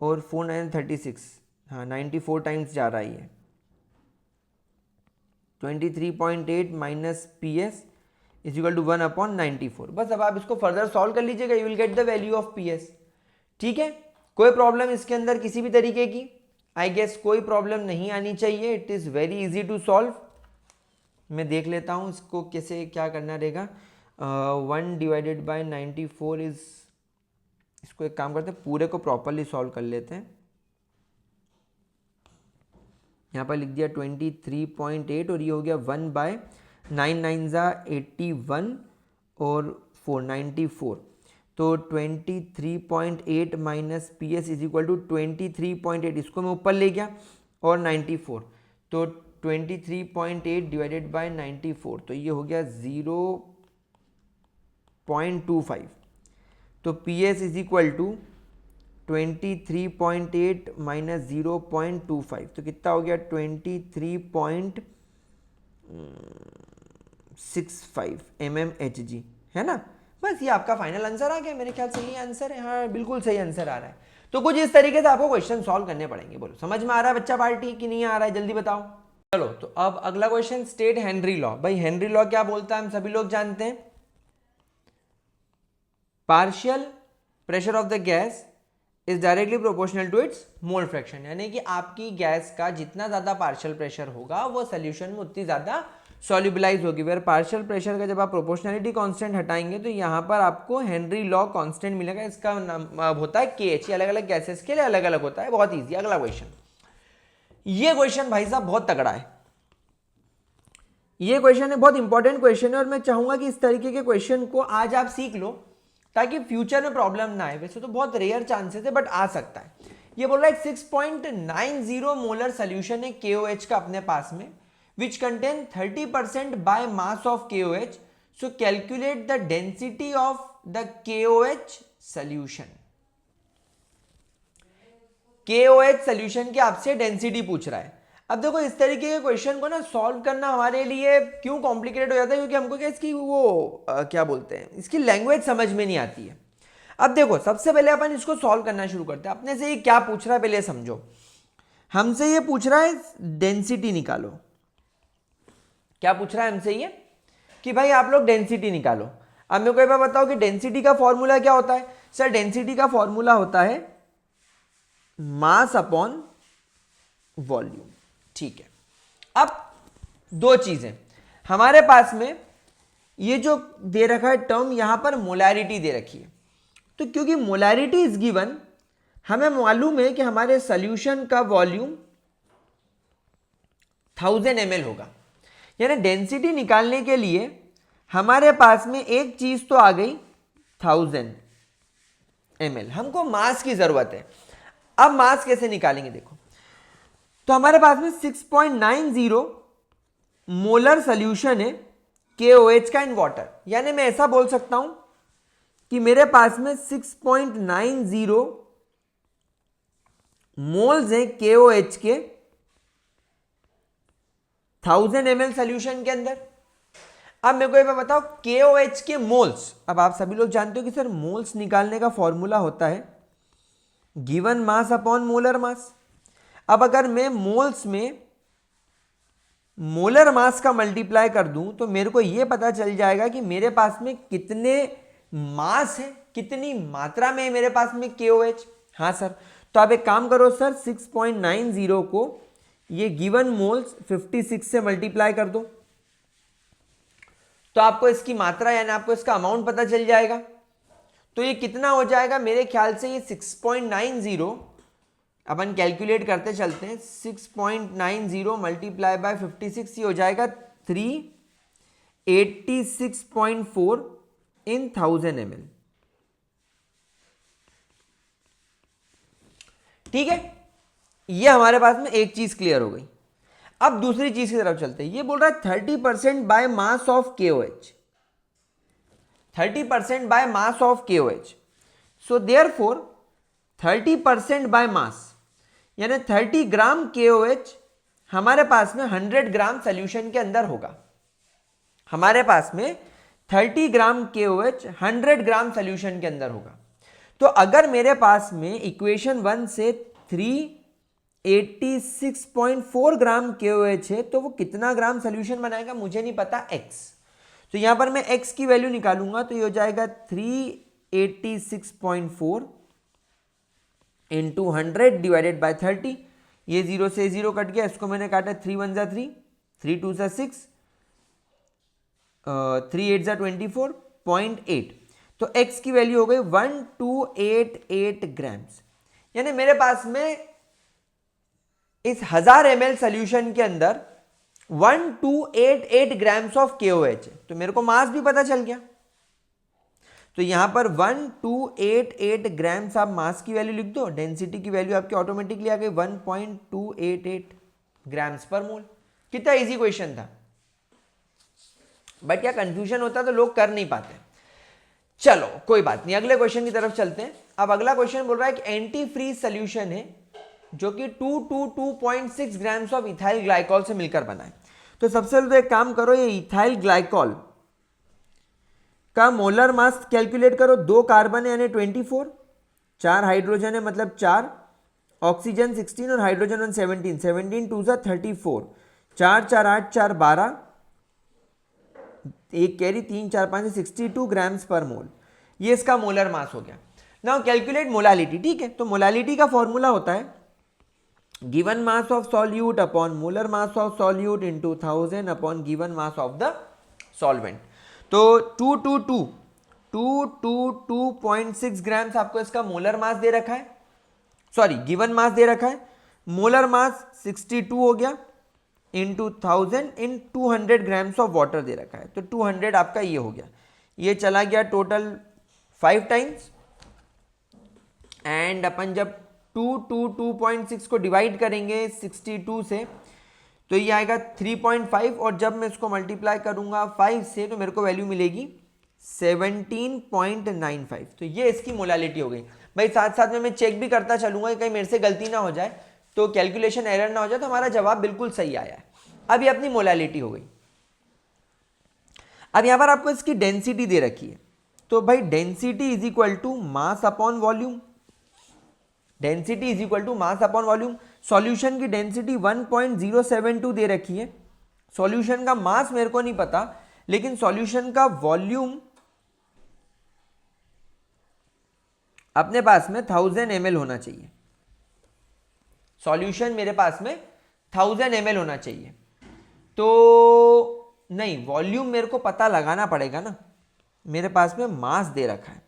और 4 9 36, हाँ 94 टाइम्स जा रहा है ये। 23.8 minus PS is equal to 1 upon 94। बस अब आप इसको फर्दर सॉल्व कर लीजिएगा, you will get the value of PS। ठीक है, कोई प्रॉब्लम इसके अंदर किसी भी तरीके की? आई गेस कोई प्रॉब्लम नहीं आनी चाहिए। It is very easy to solve. मैं देख लेता हूँ इसको कैसे क्या करना रहेगा। 1 डिवाइडेड बाय 94 इज, इसको एक काम करते हैं पूरे को प्रॉपरली सॉल्व कर लेते हैं। यहाँ पर लिख दिया 23.8 और ये हो गया 1 बाय 9 9 ज़ा 81 और 494। तो 23.8 minus PS is equal to 23.8, इसको मैं ऊपर ले गया और 94। तो 23.8 डिवाइडेड बाय 94, तो ये हो गया 0.25। तो PS is equal to 23.8 minus 0.25 तो कितना हो गया 23.65 mmHg, है ना। बस ये आपका फाइनल आंसर आ गया, मेरे ख्याल से ये आंसर है। हाँ बिल्कुल सही आंसर आ रहा है। तो कुछ इस तरीके से आपको क्वेश्चन सॉल्व करने पड़ेंगे। बोलो समझ में आ रहा है बच्चा पार्टी कि नहीं आ रहा है, जल्दी बताओ। चलो तो अब अगला क्वेश्चन, स्टेट हेनरी लॉ। भाई हेनरी लॉ क्या बोलता है हम सभी लोग जानते हैं, partial pressure of the gas is directly proportional to its mole fraction, यानी कि आपकी गैस का जितना ज्यादा पार्शियल प्रेशर होगा वो सोल्यूशन में उतनी ज्यादा सॉल्युबलाइज होगी। वेयर पार्शियल प्रेशर का जब आप प्रोपोर्शनलिटी कांस्टेंट हटाएंगे तो यहाँ पर आपको हेनरी लॉ कांस्टेंट मिलेगा। इसका नाम होता है KH, अलग अलग गैसेस के लिए अलग अलग होता है। बहुत ईजी। अगला क्वेश्चन, ये क्वेश्चन भाई साहब बहुत तगड़ा है। ये क्वेश्चन है, बहुत इंपॉर्टेंट क्वेश्चन है और मैं चाहूंगा कि इस तरीके के क्वेश्चन को आज आप सीख लो ताकि फ्यूचर में प्रॉब्लम ना आए। वैसे तो बहुत रेयर चांसेस है बट आ सकता है। ये बोल रहा है 6.90 मोलर सोल्यूशन है KOH का अपने पास में, which contain 30% by mass of KOH. So calculate the density of the KOH solution. KOH solution की आपसे डेंसिटी पूछ रहा है। अब देखो इस तरीके के क्वेश्चन को ना सॉल्व करना हमारे लिए क्यों कॉम्प्लिकेटेड हो जाता है, क्योंकि हमको क्या इसकी क्या बोलते हैं, इसकी लैंग्वेज समझ में नहीं आती है। अब देखो सबसे पहले अपन इसको सॉल्व करना शुरू करते हैं। अपने से ये क्या पूछ रहा है पहले समझो। हमसे ये पूछ रहा है डेंसिटी निकालो। क्या पूछ रहा है हमसे ये कि भाई आप लोग डेंसिटी निकालो। अब मेरे को एक बार बताओ कि डेंसिटी का फॉर्मूला क्या होता है। सर डेंसिटी का फॉर्मूला होता है मास अपॉन वॉल्यूम। ठीक है, अब दो चीजें हमारे पास में, ये जो दे रखा है टर्म यहां पर मोलैरिटी दे रखी है। तो क्योंकि मोलैरिटी इज गिवन, हमें मालूम है कि हमारे सॉल्यूशन का वॉल्यूम 1000 ml होगा। यानी डेंसिटी निकालने के लिए हमारे पास में एक चीज तो आ गई 1000 ml, हमको मास की जरूरत है। अब मास कैसे निकालेंगे देखो, तो हमारे पास में 6.90 मोलर सोल्यूशन है KOH का इन वाटर। यानी मैं ऐसा बोल सकता हूं कि मेरे पास में 6.90 मोल्स हैं KOH के 1000 ml सोल्यूशन के अंदर। अब मेरे को ये बताओ KOH के मोल्स। अब आप सभी लोग जानते हो कि सर मोल्स निकालने का फॉर्मूला होता है गिवन मास अपॉन मोलर मास। अब अगर मैं मोल्स में मोलर मास का मल्टीप्लाई कर दूं तो मेरे को यह पता चल जाएगा कि मेरे पास में कितने मास है, कितनी मात्रा में मेरे पास में KOH। हाँ सर, तो आप एक काम करो सर, 6.90 को ये गिवन मोल्स 56 से मल्टीप्लाई कर दो तो आपको इसकी मात्रा यानी आपको इसका अमाउंट पता चल जाएगा। तो ये कितना हो जाएगा, मेरे ख्याल से ये 6.90 अपन कैलकुलेट करते चलते हैं। 6.90 मल्टीप्लाई बाय 56 ये हो जाएगा 386.4 इन 1000 ml। ठीक है, ये हमारे पास में एक चीज क्लियर हो गई। अब दूसरी चीज की तरफ चलते हैं। ये बोल रहा है 30% by mass of KOH, 30% by mass of KOH। So therefore 30% by mass यानी 30 ग्राम KOH हमारे पास में 100 ग्राम सोल्यूशन के अंदर होगा। हमारे पास में 30 ग्राम KOH 100 ग्राम सोल्यूशन के अंदर होगा। तो अगर मेरे पास में इक्वेशन 1 से 386.4 ग्राम KOH है तो वो कितना ग्राम सोल्यूशन बनाएगा मुझे नहीं पता, x। तो यहां पर मैं x की वैल्यू निकालूंगा तो ये हो जाएगा 386.4 इंटू 100 डिवाइडेड बाय 30। ये 0 से 0 कट गया, इसको मैंने काटा 3 1 जा 3, 3 2 जा 6, 3 8 जा 24.8। तो x की वैल्यू हो गई 1288 ग्राम्स। यानी मेरे पास में इस 1000 ml सोल्यूशन के अंदर 1288 ग्राम्स ऑफ KOH। तो मेरे को मास भी पता चल गया। तो यहां पर 1288 ग्राम्स आप मास की वैल्यू लिख दो, डेंसिटी की वैल्यू आपकी ऑटोमेटिकली आ गई 1.288 ग्राम्स पर मोल। कितना इजी क्वेश्चन था, बट क्या कंफ्यूजन होता तो लोग कर नहीं पाते। चलो कोई बात नहीं, अगले क्वेश्चन की तरफ चलते हैं। अब अगला क्वेश्चन बोल रहा है कि एंटी फ्रीज सोल्यूशन है जो कि 2 ग्राम्स ऑफ इथाइल ग्लाइकॉल से मिलकर बना है। तो सबसे पहले तो एक काम करो, ये इथाइल ग्लाइकॉल का मोलर मास कैलकुलेट करो। 2 कार्बन है यानी 24, 4 हाइड्रोजन है मतलब 4, ऑक्सीजन 16 और हाइड्रोजन 17, 17 2 सा 34, 4 4 8 4 12, एक कैरी 3 4 5 62 ग्राम्स पर मोल। ये इसका मोलर मास हो गया। Now calculate molality. ठीक है, तो मोलालिटी का फॉर्मूला होता है given mass of solute upon molar mass of solute into 1000 upon given mass of the solvent. तो 222.6 ग्राम्स आपको इसका मोलर मास दे रखा है, सॉरी गिवन मास दे रखा है। मोलर मास 62 हो गया into 1000 in 200 grams of water दे रखा है। तो 200 आपका ये हो गया, ये चला गया टोटल 5 टाइम्स। एंड अपन जब 222.6 को डिवाइड करेंगे 62 से तो ये आएगा 3.5, और जब मैं इसको मल्टीप्लाई करूंगा 5 से तो मेरे को वैल्यू मिलेगी 17.95। तो ये इसकी मोलालिटी हो गई। भाई साथ साथ में मैं चेक भी करता चलूंगा कि कहीं मेरे से गलती ना हो जाए, तो कैलकुलेशन एरर ना हो जाए, तो हमारा जवाब बिल्कुल सही आया है। अब ये अपनी मोलालिटी हो गई। अब यहां पर आपको इसकी डेंसिटी दे रखी है, तो भाई density is equal to mass upon volume. Density is equal to mass upon volume. Solution की डेंसिटी 1.072 दे रखी है। सॉल्यूशन का मास मेरे को नहीं पता, लेकिन सॉल्यूशन का वॉल्यूम अपने पास में 1000 ml होना चाहिए। सॉल्यूशन मेरे पास में 1000 ml होना चाहिए। तो नहीं, वॉल्यूम मेरे को पता लगाना पड़ेगा ना। मेरे पास में मास दे रखा है,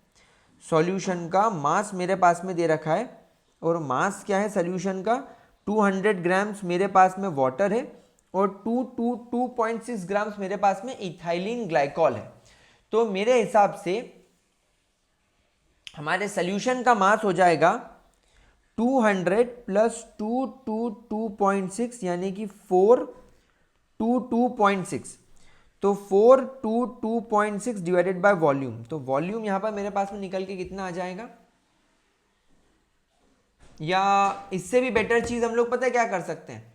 सॉल्यूशन का मास मेरे पास में दे रखा है, और मास क्या है सॉल्यूशन का 200 ग्राम्स मेरे पास में वाटर है, और 2.6 ग्राम्स मेरे पास में इथाइलिन ग्लाइकॉल है। तो मेरे हिसाब से हमारे सॉल्यूशन का मास हो जाएगा 200 प्लस 222.6 यानी कि 422.6। तो 422.6 डिवाइडेड बाय वॉल्यूम, तो वॉल्यूम यहां पर मेरे पास में निकल के कितना आ जाएगा, या इससे भी बेटर चीज हम लोग पता है क्या कर सकते हैं,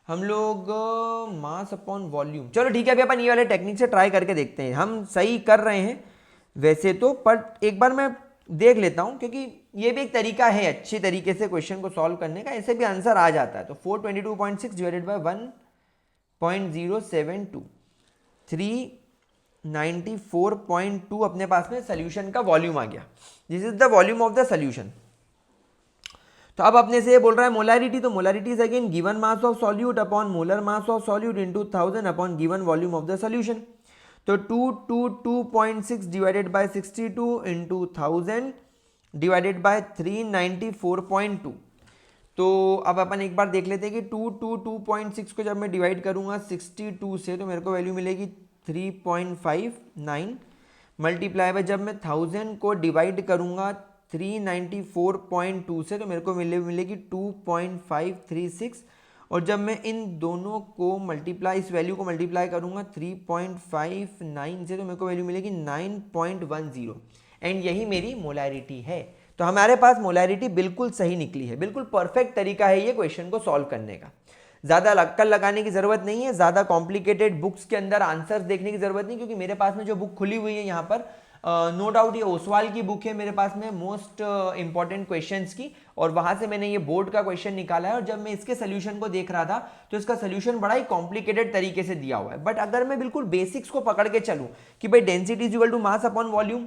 हम लोग मास अपॉन वॉल्यूम। चलो ठीक है, अभी अपन ये वाले टेक्निक से ट्राई करके देखते हैं। हम सही कर रहे हैं वैसे तो, पर एक बार मैं देख लेता हूं, क्योंकि ये भी एक तरीका है अच्छी तरीके से क्वेश्चन को सॉल्व करने का, ऐसे भी आंसर आ जाता है। तो 422.6 डिवाइडेड बाय 1.072, 394.2 अपने पास में सोल्यूशन का वॉल्यूम आ गया। This is the volume of the solution. तो अब अपने से ये बोल रहा है मोलारिटी, तो molarity is again given mass of solute upon molar mass of solute into 1000 upon given volume of the solution. तो 222.6 divided by 62 into 1000 divided bye 394.2। तो अब अपन एक बार देख लेते हैं कि 222.6 को जब मैं डिवाइड करूंगा 62 से तो मेरे को वैल्यू मिलेगी 3.59, मल्टीप्लाई बाय जब मैं 1000 को डिवाइड करूंगा 394.2 से तो मेरे को मिलेगी 2.536, और जब मैं इन दोनों को मल्टीप्लाई, इस वैल्यू को मल्टीप्लाई करूंगा 3.59 से तो मेरे को वैल्यू मिलेगी 9.10, एंड यही मेरी मोलारिटी है। तो हमारे पास मोलारिटी बिल्कुल सही निकली है, बिल्कुल परफेक्ट तरीका है ये क्वेश्चन को सॉल्व करने का। ज़्यादा अक्कल लगाने की ज़रूरत नहीं है, ज़्यादा कॉम्प्लिकेटेड बुक्स के अंदर आंसर्स देखने की ज़रूरत नहीं, क्योंकि मेरे पास में जो बुक खुली हुई है यहाँ पर नो डाउट ये ओसवाल की बुक है मेरे पास में, मोस्ट इंपॉर्टेंट क्वेश्चंस की, और वहां से मैंने ये बोर्ड का क्वेश्चन निकाला है। और जब मैं इसके सोल्यूशन को देख रहा था तो इसका सोल्यूशन बड़ा ही कॉम्प्लिकेटेड तरीके से दिया हुआ है। बट अगर मैं बिल्कुल बेसिक्स को पकड़ के चलूं कि भाई density is equal to mass upon volume,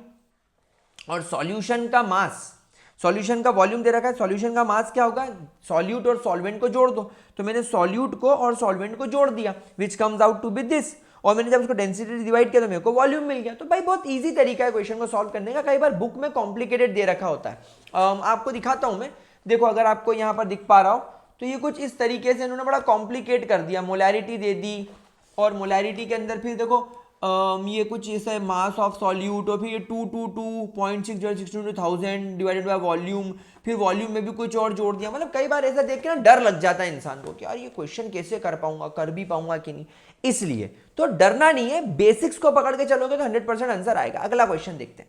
और सॉल्यूशन का मास, सॉल्यूशन का वॉल्यूम दे रखा है, सॉल्यूशन का मास क्या होगा, सॉल्यूट और सॉल्वेंट को जोड़ दो। तो मैंने सॉल्यूट को और सॉल्वेंट को जोड़ दिया, which comes out to be this, और मैंने जब उसको डेंसिटी डिवाइड किया तो मेरे को वॉल्यूम मिल गया। तो भाई बहुत इजी तरीका है क्वेश्चन को सॉल्व करने का। कई बार बुक में कॉम्प्लिकेटेड दे रखा होता है। आपको दिखाता हूं मैं, देखो अगर आपको यहां पर दिख पा रहा हो तो ये कुछ इस तरीके से इन्होंने बड़ा कॉम्प्लिकेट कर दिया। मोलैरिटी दे दी, और मोलैरिटी के अंदर फिर देखो ये कुछ ऐसा है मास ऑफ सॉल्यूट, और फिर ये 222.602 डिवाइडेड बाय वॉल्यूम, फिर वॉल्यूम में भी कुछ और जोड़ दिया। मतलब कई बार ऐसा देख के ना डर लग जाता है इंसान को कि यार ये क्वेश्चन कैसे कर पाऊंगा, कर भी पाऊंगा कि नहीं। इसलिए तो डरना नहीं है, बेसिक्स को पकड़ के चलोगे तो 100% आंसर आएगा। अगला क्वेश्चन देखते हैं।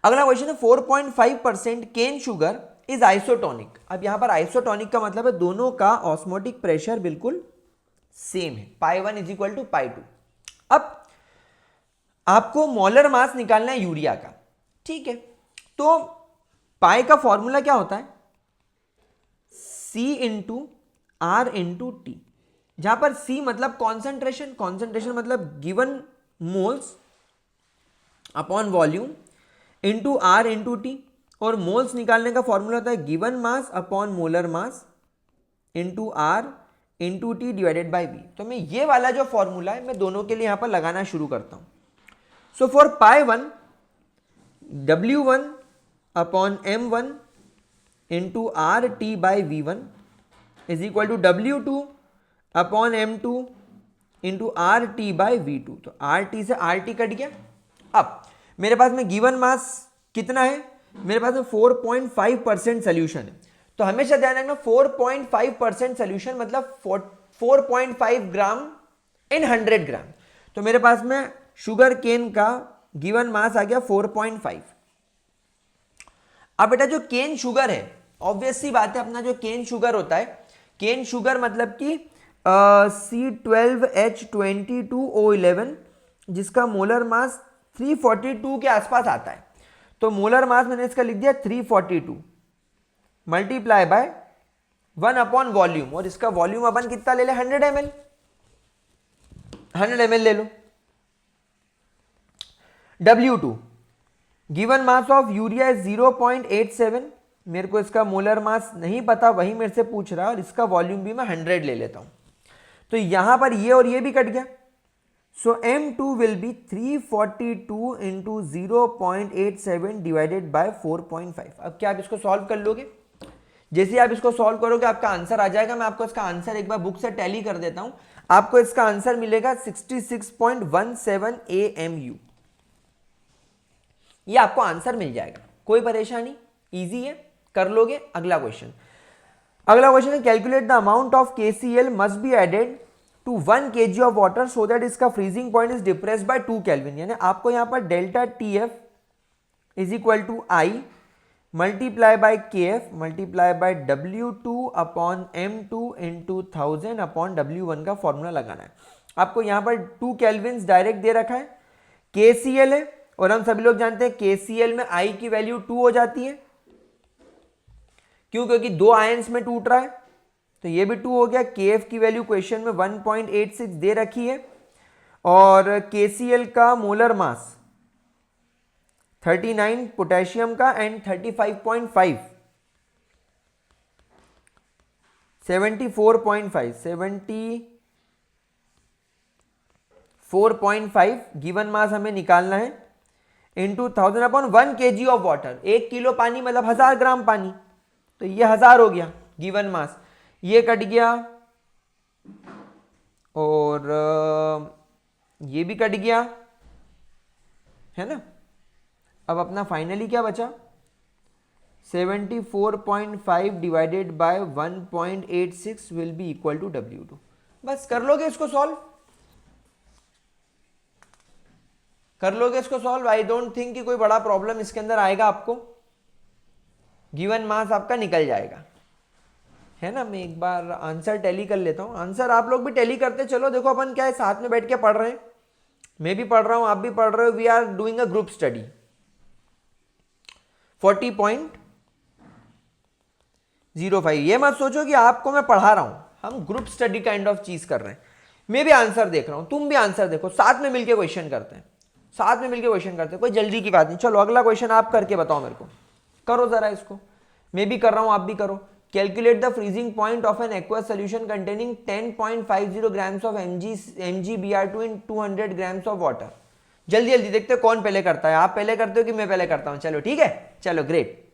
अगला क्वेश्चन है 4.5% केन शुगर इज आइसोटोनिक। अब यहां पर आइसोटोनिक का मतलब है दोनों का ऑस्मोटिक प्रेशर बिल्कुल सेम है, पाई 1 इज इक्वल टू पाई 2। अब आपको मोलर मास निकालना है यूरिया का, ठीक है। तो पाई का फॉर्मूला क्या होता है, C into R into T, जहां पर C मतलब कॉन्सेंट्रेशन, कॉन्सेंट्रेशन मतलब given moles upon volume into R into T, और मोल्स निकालने का फॉर्मूला होता है given mass upon molar mass into R into T divided by V. तो मैं ये वाला जो फॉर्मूला है मैं दोनों के लिए यहां पर लगाना शुरू करता हूं। So for pi 1 W1 upon M1 into R T by V1 is equal to W2 upon M2 into R T by V2। तो आर टी से आर टी कट गया। अब मेरे पास में गिवन मास कितना है, मेरे पास में 4.5% सोल्यूशन है। तो हमेशा ध्यान रखना 4.5% सोल्यूशन मतलब 4.5 ग्राम इन 100 ग्राम। तो मेरे पास में शुगर केन का गिवन मास आ गया 4.5। अब बेटा जो केन शुगर है, ऑब्वियस सी बात है, अपना जो केन शुगर होता है, केन शुगर मतलब कि C12H22O11 जिसका मोलर मास 342 के आसपास आता है। तो मोलर मास मैंने इसका लिख दिया 342 मल्टीप्लाई बाय 1 अपॉन वॉल्यूम, और इसका वॉल्यूम अपन कितना ले ले, 100 ml, 100 ml ले लो। W2 given mass of urea is 0.87, मेरे को इसका मोलर मास नहीं पता, वही मेरे से पूछ रहा है, और इसका वॉल्यूम भी मैं 100 ले लेता हूं। तो यहां पर ये और ये भी कट गया। सो M2 will be 342 into 0.87 divided by 4.5। अब क्या आप इसको सॉल्व कर लोगे? जैसे आप इसको सॉल्व करोगे आपका आंसर आ जाएगा। मैं आपको इसका आंसर एक बार बुक से टैली कर देता हूं। आपको इसका आंसर मिलेगा 66.17 AMU। ये आपको आंसर मिल जाएगा, कोई परेशानी, इजी है, कर लोगे। अगला क्वेश्चन है calculate the amount of KCl must be added to 1 kg of water so that इसका freezing point is depress by 2 kelvin. यानी आपको यहां पर delta TF is equal to I multiply by KF multiply by W2 upon M2 into 1000 upon W1 का formula लगाना है। आपको यहां पर 2 केल्विन डायरेक्ट दे रखा है, KCl है, और हम सभी लोग जानते हैं KCl में I की वैल्यू 2 हो जाती है। क्यों? क्योंकि 2 आयंस में टूट रहा है, तो ये भी 2 हो गया। KF की वैल्यू क्वेश्चन में 1.86 दे रखी है, और KCl का मोलर मास 39 पोटेशियम का एंड 35.5 74.5 गिवन मास हमें निकालना है into 1000 upon 1 kg of water. 1 kilo पानी मतलब 1000 ग्राम पानी, तो ये 1000 हो गया गिवन मास। ये कट गया और ये भी कट गया, है ना। अब अपना फाइनली क्या बचा, 74.5 divided by 1.86 will be equal to W2। बस कर लोगे इसको सॉल्व, कर लोगे इसको सॉल्व। आई डोंट थिंक कि कोई बड़ा प्रॉब्लम इसके अंदर आएगा आपको। गिवन मास आपका निकल जाएगा, है ना। मैं एक बार आंसर टैली कर लेता हूं। आंसर आप लोग भी टैली करते चलो। देखो अपन क्या है, साथ में बैठ के पढ़ रहे हैं, मैं भी पढ़ रहा हूं, आप भी पढ़ रहे हो। We are doing a group study. 40.05। ये मत सोचो कि आपको मैं पढ़ा रहा हूं, हम ग्रुप स्टडी काइंड ऑफ चीज कर रहे हैं। मैं भी आंसर देख रहा हूं, तुम भी आंसर देखो, साथ में मिलकर क्वेश्चन करते हैं, साथ में मिलकर क्वेश्चन करते हैं। कोई जल्दी की बात नहीं। चलो अगला क्वेश्चन आप करके बताओ मेरे को, करो जरा इसको। मैं भी कर रहा हूं, आप भी करो। Calculate the freezing point of an aqueous solution containing 10.50 grams of MgBr2 in 200 grams of water. जल्दी जल्दी देखते हो कौन पहले करता है, आप पहले करते हो कि मैं पहले करता हूं। चलो ठीक है, चलो ग्रेट।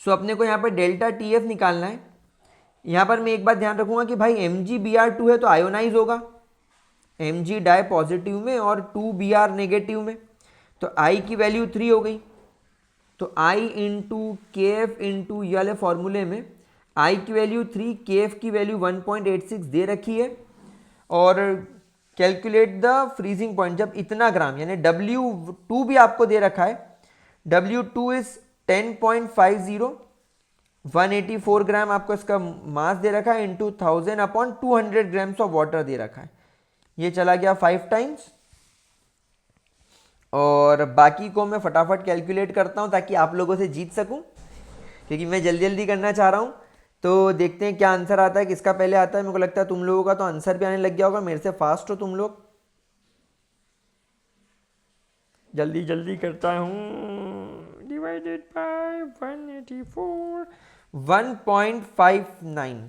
सो अपने को यहां पर डेल्टा TF निकालना है। यहां पर मैं एक बात ध्यान रखूंगा कि भाई MgBr2 है तो आयोनाइज होगा, Mg डाई पॉजिटिव में और 2Br नेगेटिव में। तो I की वैल्यू 3 हो गई, तो I इंटू KF इंटू ये वाले फॉर्मूले में I की वैल्यू 3, KF की वैल्यू 1.86 दे रखी है, और कैलकुलेट द फ्रीजिंग पॉइंट जब इतना ग्राम यानी W2 भी आपको दे रखा है, W2 इज 10.50, 184 ग्राम आपको इसका मास दे रखा है into 1000 upon 200 grams of water दे रखा है, ये चला गया 5 टाइम्स। और बाकी को मैं फटाफट कैलकुलेट करता हूं ताकि आप लोगों से जीत सकूं, क्योंकि मैं जल्दी जल्दी करना चाह रहा हूं। तो देखते हैं क्या आंसर आता है, किसका पहले आता है। मेरे को लगता है तुम लोगों का तो आंसर भी आने लग गया होगा, मेरे से फास्ट हो तुम लोग। जल्दी जल्दी करता हूं। Divided by 184, 1.59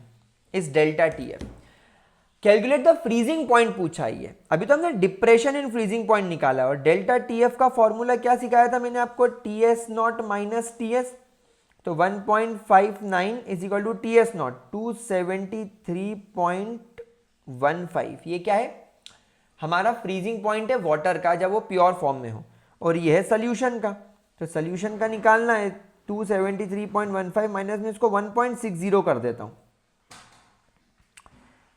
is delta TF। Calculate the freezing point पूछा ही है। अभी तो हमने डिप्रेशन इन फ्रीजिंग पॉइंट निकाला है, और डेल्टा TF का फॉर्मूला क्या सिखाया था मैंने आपको, TS नॉट माइनस TS। तो 1.59 is equal to TS naught 273.15। ये क्या है, हमारा फ्रीजिंग पॉइंट है वाटर का जब वो प्योर फॉर्म में हो, और ये है सोल्यूशन का। तो सोल्यूशन का निकालना है 273.15 माइनस में इसको 1.60 कर देता हूं,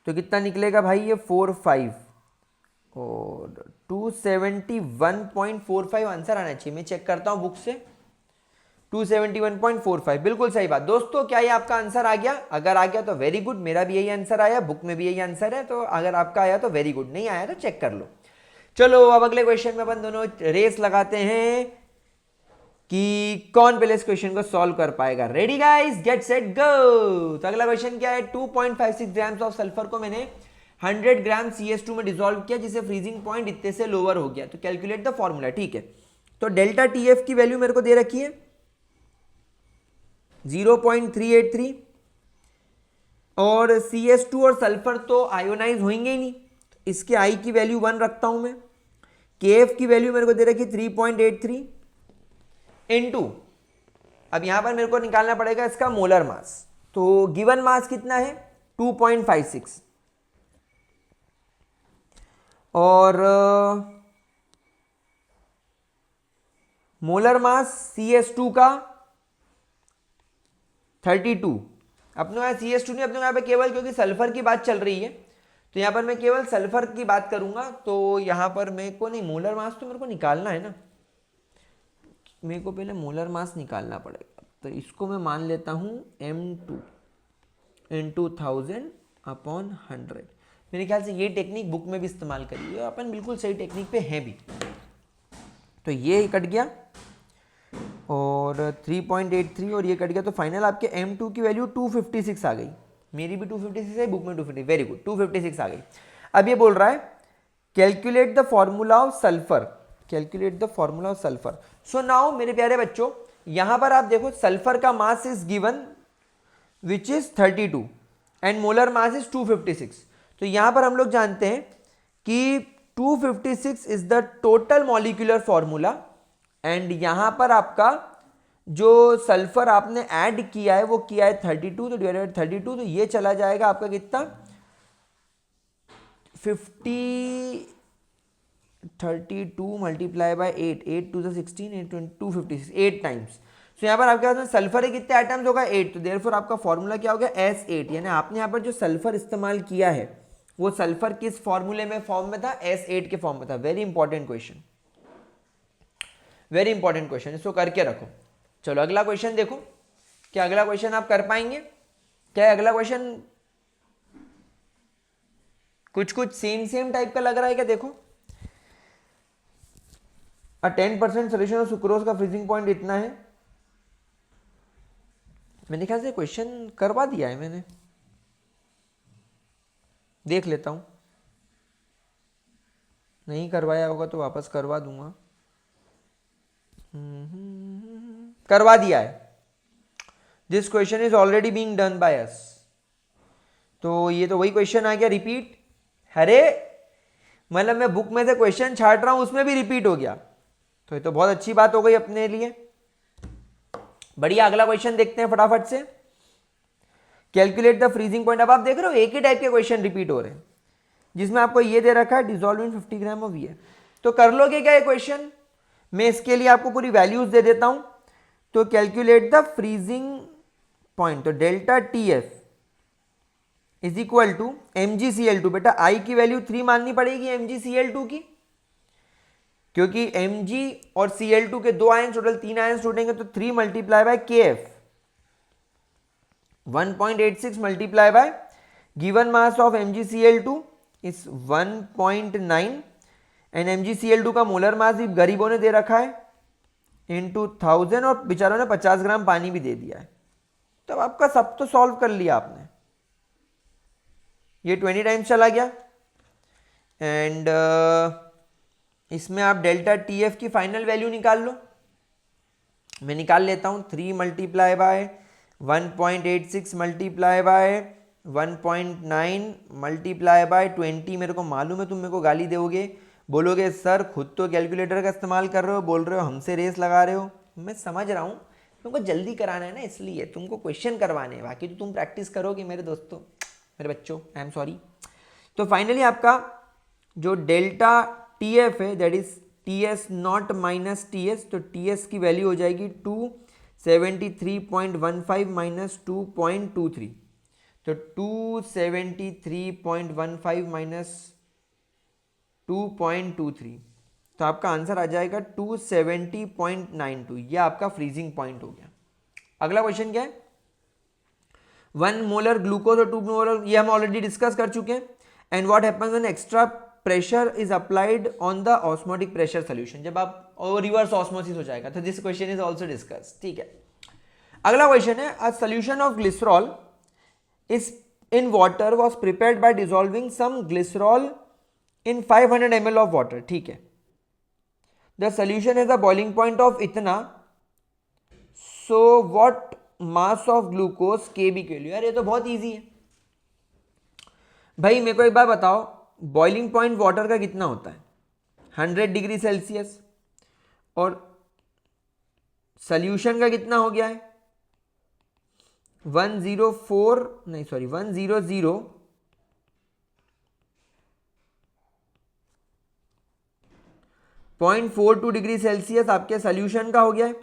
तो कितना निकलेगा भाई, ये 45 और 271.45 आंसर आना चाहिए। मैं चेक करता हूं बुक से, 271.45 बिल्कुल सही बात। दोस्तों क्या ये आपका आंसर आ गया? अगर आ गया तो वेरी गुड, मेरा भी यही आंसर आया, बुक में भी यही आंसर है। तो अगर आपका आया तो वेरी गुड, नहीं आया तो चेक कर लो। चलो अब अगले क्वेश्चन में अपन दोनों रेस लगाते हैं कि कौन पहले इस क्वेश्चन को सॉल्व कर पाएगा। Ready guys, get set go. तो अगला क्वेश्चन क्या है, 2.56 ग्राम्स ऑफ सल्फर को मैंने 100 ग्राम CS2 में डिसॉल्व किया, जिसे फ्रीजिंग पॉइंट इतने से लोअर हो गया। तो कैलकुलेट द फॉर्मूला। ठीक है, तो डेल्टा TF की वैल्यू मेरे को दे रखी है 0.383, और CS2 और सल्फर तो आयोनाइज होंगे ही नहीं, इसके I की वैल्यू 1 रखता हूं मैं। KF की वैल्यू मेरे को दे रखी 3.83 इनटू, अब यहां पर मेरे को निकालना पड़ेगा इसका मोलर मास। तो गिवन मास कितना है 2.56, और मोलर मास CS2 का 32। अपने यहाँ CS2 नहीं, अपने यहाँ पे केवल क्योंकि सल्फर की बात चल रही है तो यहाँ पर मैं केवल सल्फर की बात करूंगा। तो यहाँ पर मेरे को नहीं, मोलर मास तो मेरे को निकालना है ना, मेरे को पहले मोलर मास निकालना पड़ेगा। तो इसको मैं मान लेता हूँ M2 इंटू 1000 अपॉन 100। मेरे ख्याल से ये टेक्निक बुक में भी इस्तेमाल करी है, अपन बिल्कुल सही टेक्निक पे हैं भी। तो ये कट गया और 3.83 और ये कट गया, तो फाइनल आपके M2 की वैल्यू 256 आ गई। मेरी भी 256 है, बुक में 250, वेरी गुड, 256 आ गई। अब ये बोल रहा है calculate the formula of sulphur, calculate the formula of sulphur. So now मेरे प्यारे बच्चों, यहां पर आप देखो सल्फर का mass is given which is 32 and molar mass is 256। तो यहां पर हम लोग जानते हैं कि 256 is the total molecular formula, and यहां पर आपका जो सल्फर आपने ऐड किया है वो किया है 32, तो डिवाइडेड 32, तो ये चला जाएगा आपका कितना 32 मल्टीप्लाई बाय 8, 8 टू 16, 8 256, 8 टाइम्स। तो यहाँ पर आपके पास सल्फर है कितने एटम्स होगा 8, तो देयरफॉर आपका फॉर्मूला क्या हो गया S8। यानी आपने यहाँ पर जो सल्फर इस्तेमाल किया है वो सल्फर किस फॉर्मूले में फॉर्म में था, S8 के फॉर्म में था। Very important question, very important question, इसको करके रखो। चलो अगला क्वेश्चन देखो, क्या अगला क्वेश्चन आप कर पाएंगे? क्या अगला क्वेश्चन कुछ कुछ सेम टाइप का लग रहा है क्या? देखो, अ 10% सोल्यूशन ऑफ सुक्रोज का फ्रीजिंग पॉइंट इतना है। मेरे ख्याल से क्वेश्चन करवा दिया है मैंने, देख लेता हूं, नहीं करवाया होगा तो वापस करवा दूंगा। करवा दिया है, this question is already being done by us. तो ये तो वही क्वेश्चन आ गया रिपीट। अरे मतलब मैं बुक में से क्वेश्चन छाट रहा हूं उसमें भी रिपीट हो गया, तो ये तो बहुत अच्छी बात हो गई अपने लिए। बढ़िया, अगला क्वेश्चन देखते हैं फटाफट से। Calculate the freezing point. अब आप देख रहे हो एक ही टाइप के क्वेश्चन रिपीट हो रहे हैं, जिसमें आपको ये दे रखा है डिसॉल्व इन 50 ग्राम ऑफ ये। तो कर लोगे क्या ये क्वेश्चन? मैं इसके लिए आपको पूरी वैल्यूज दे देता हूं। तो कैलकुलेट द फ्रीजिंग पॉइंट, तो delta TF is equal to MgCl2। बेटा आई की वैल्यू 3 माननी पड़ेगी MgCl2 की, क्योंकि Mg और Cl2 के 2 आयंस टोटल 3 आयंस टूटेंगे तो 3 multiply by Kf 1.86 multiply by given mass of MgCl2 is 1.9 and MgCl2 का मोलर मास भी गरीबों ने दे रखा है इंटू 1000 और बेचारों ने 50 ग्राम पानी भी दे दिया है। तब आपका सब तो सॉल्व कर लिया आपने, ये 20 टाइम्स चला गया एंड इसमें आप डेल्टा TF की फाइनल वैल्यू निकाल लो। मैं निकाल लेता हूं 3 multiply by 1.86 multiply by 1.9 multiply by 20। मेरे को मालूम है तुम मेरे को गाली दोगे, बोलोगे सर खुद तो कैलकुलेटर का इस्तेमाल कर रहे हो, बोल रहे हो हमसे रेस लगा रहे हो। मैं समझ रहा हूँ तुमको जल्दी कराना है ना, इसलिए तुमको क्वेश्चन करवाने हैं, बाकी तो तुम प्रैक्टिस करोगे मेरे दोस्तों, मेरे बच्चों, आई एम सॉरी। तो फाइनली आपका जो डेल्टा TF है that is TS not minus TS, तो TS की वैल्यू हो जाएगी 273.15 माइनस 2.23, तो 273.15 माइनस 2.23, तो आपका आंसर आ जाएगा 270.92। ये आपका फ्रीजिंग पॉइंट हो गया। अगला क्वेश्चन क्या है, 1 मोलर ग्लूकोज और 2 मोलर, ये हम ऑलरेडी डिस्कस कर चुके हैं। And what happens when extra pressure is applied on the osmotic pressure solution, जब आप रिवर्स ऑस्मोसिस हो जाएगा। तो this question is also discuss, ठीक है। अगला क्वेश्चन है, a solution of glycerol is in water was prepared by dissolving some glycerol in 500 ml of water, ठीक है। The solution has a boiling point of इतना, so what mass of glucose KB के लिए। यार ये तो बहुत इजी है भाई, मेरे को एक बार बताओ बॉइलिंग पॉइंट वाटर का कितना होता है 100 डिग्री सेल्सियस, और सोल्यूशन का कितना हो गया है 100.42 डिग्री सेल्सियस आपके सोल्यूशन का हो गया है।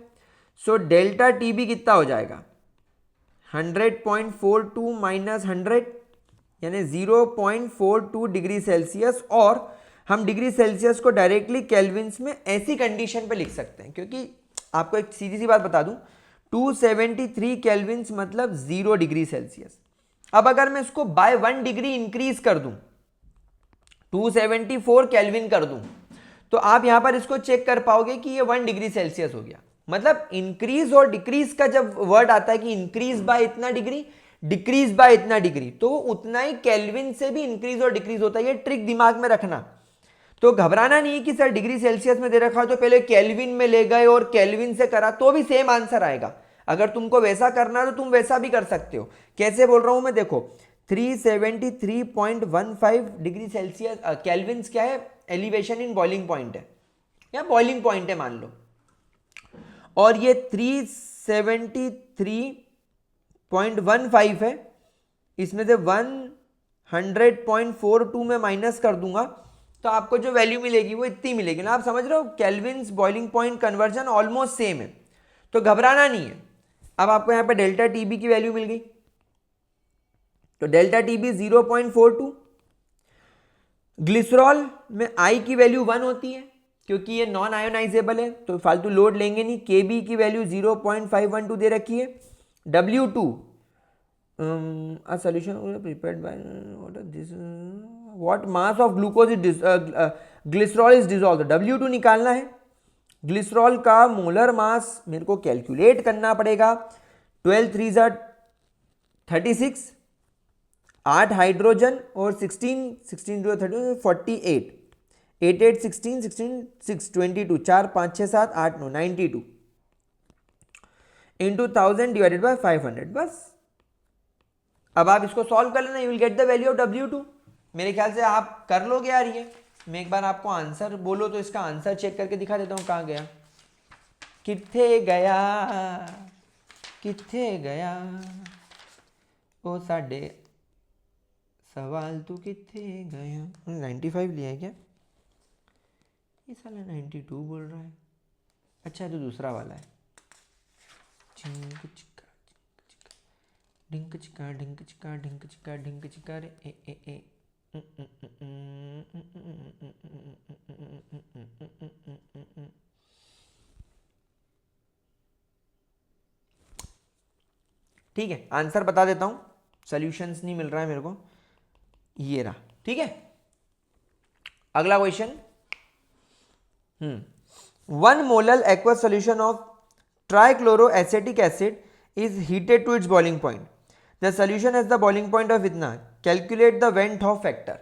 सो डेल्टा TB कितना हो जाएगा 100.42 माइनस 100 यानी 0.42 डिग्री सेल्सियस, और हम डिग्री सेल्सियस को डायरेक्टली केल्विन्स में ऐसी कंडीशन पे लिख सकते हैं, क्योंकि आपको एक सीधी सी बात बता दूं 273 केल्विन्स मतलब 0 डिग्री सेल्सियस। अब अगर मैं इसको बाय 1 डिग्री इंक्रीज कर दूं 274 केल्विन कर दूं, तो आप यहां पर इसको चेक कर पाओगे कि ये 1 डिग्री सेल्सियस हो गया। मतलब इंक्रीज और डिक्रीज का जब वर्ड आता है कि इंक्रीज बाय इतना डिग्री, डिक्रीज बाय इतना डिग्री, तो उतना ही केल्विन से भी इंक्रीज और डिक्रीज होता है। ये ट्रिक दिमाग में रखना, तो घबराना नहीं कि सर डिग्री सेल्सियस में दे रखा है तो पहले केल्विन में ले गए और केल्विन से करा तो भी सेम आंसर आएगा। अगर तुमको वैसा करना है तो तुम वैसा भी कर सकते हो। कैसे बोल रहा हूं मैं, देखो 373.15 डिग्री सेल्सियस केल्विन क्या है, एलिवेशन इन बॉइलिंग पॉइंट है या बॉइलिंग पॉइंट है मान लो, और ये 373.15 है, इसमें से 100.42 में माइनस कर दूंगा तो आपको जो वैल्यू मिलेगी वो इतनी मिलेगी ना। आप समझ रहे हो, kelvins boiling point conversion almost same है, तो घबराना नहीं है। अब आपको यहां पे डेल्टा TB की वैल्यू मिल गई, तो डेल्टा TB 0.42। ग्लिसरॉल में I की वैल्यू 1 होती है क्योंकि ये नॉन आयोनाइजेबल है, तो फालतू लोड लेंगे नहीं। KB की वैल्यू 0.512 दे रखी है। W2 solution prepared by what mass of glucose is glycerol is dissolved, W2 निकालना है। ग्लिसरॉल का मोलर मास मेरे को कैलकुलेट करना पड़ेगा। 12 3 36, 8 हाइड्रोजन और 16 16 30 48, 8 8 16 16 6 22, 4 5 6 7 8 9 92 इंटू 1000 डिवाइडेड बाय 500। बस अब आप इसको सॉल्व कर लेना, you will get the value of W2। मेरे ख्याल से आप कर लोगे यार ये। मैं एक बार आपको आंसर बोलो तो इसका आंसर चेक करके दिखा देता हूं कहां गया, किथे गया, किथे गया ओ साडे सवाल तू किथे गया। 95 लिया है क्या, ये साला 92 बोल रहा है। अच्छा तो दूसरा वाला है। ढिंक चिका ढिंक चिका ढिंक चिका ढिंक चिका रे ए ए ए। ठीक है, आंसर बता देता हूं, सॉल्यूशंस नहीं मिल रहा है मेरे को, ये रहा। ठीक है, अगला question. 1 molar aqueous solution of trichloroacetic acid is heated to its boiling point. The solution has the boiling point of इतना, calculate the went of factor.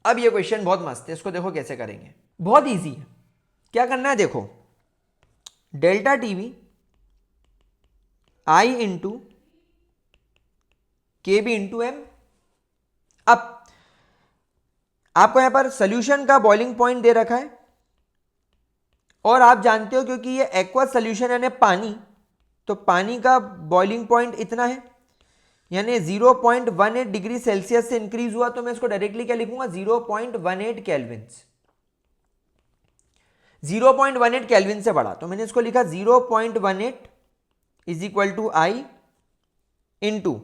अब ये क्वेश्चन बहुत मस्त है, इसको देखो कैसे करेंगे, बहुत इजी है। क्या करना है, देखो डेल्टा टीवी आई इंटू के बी इंटू एम। अब आपको यहां पर सोल्यूशन का बॉइलिंग पॉइंट दे रखा है, और आप जानते हो क्योंकि ये एक्वस सोल्यूशन यानी पानी, तो पानी का बॉइलिंग पॉइंट इतना है, यानी 0.18 डिग्री सेल्सियस से इंक्रीज हुआ, तो मैं इसको डायरेक्टली क्या लिखूंगा, 0.18 केल्विन। 0.18 केल्विन से बढ़ा, तो मैंने इसको लिखा 0.18 is equal to i into,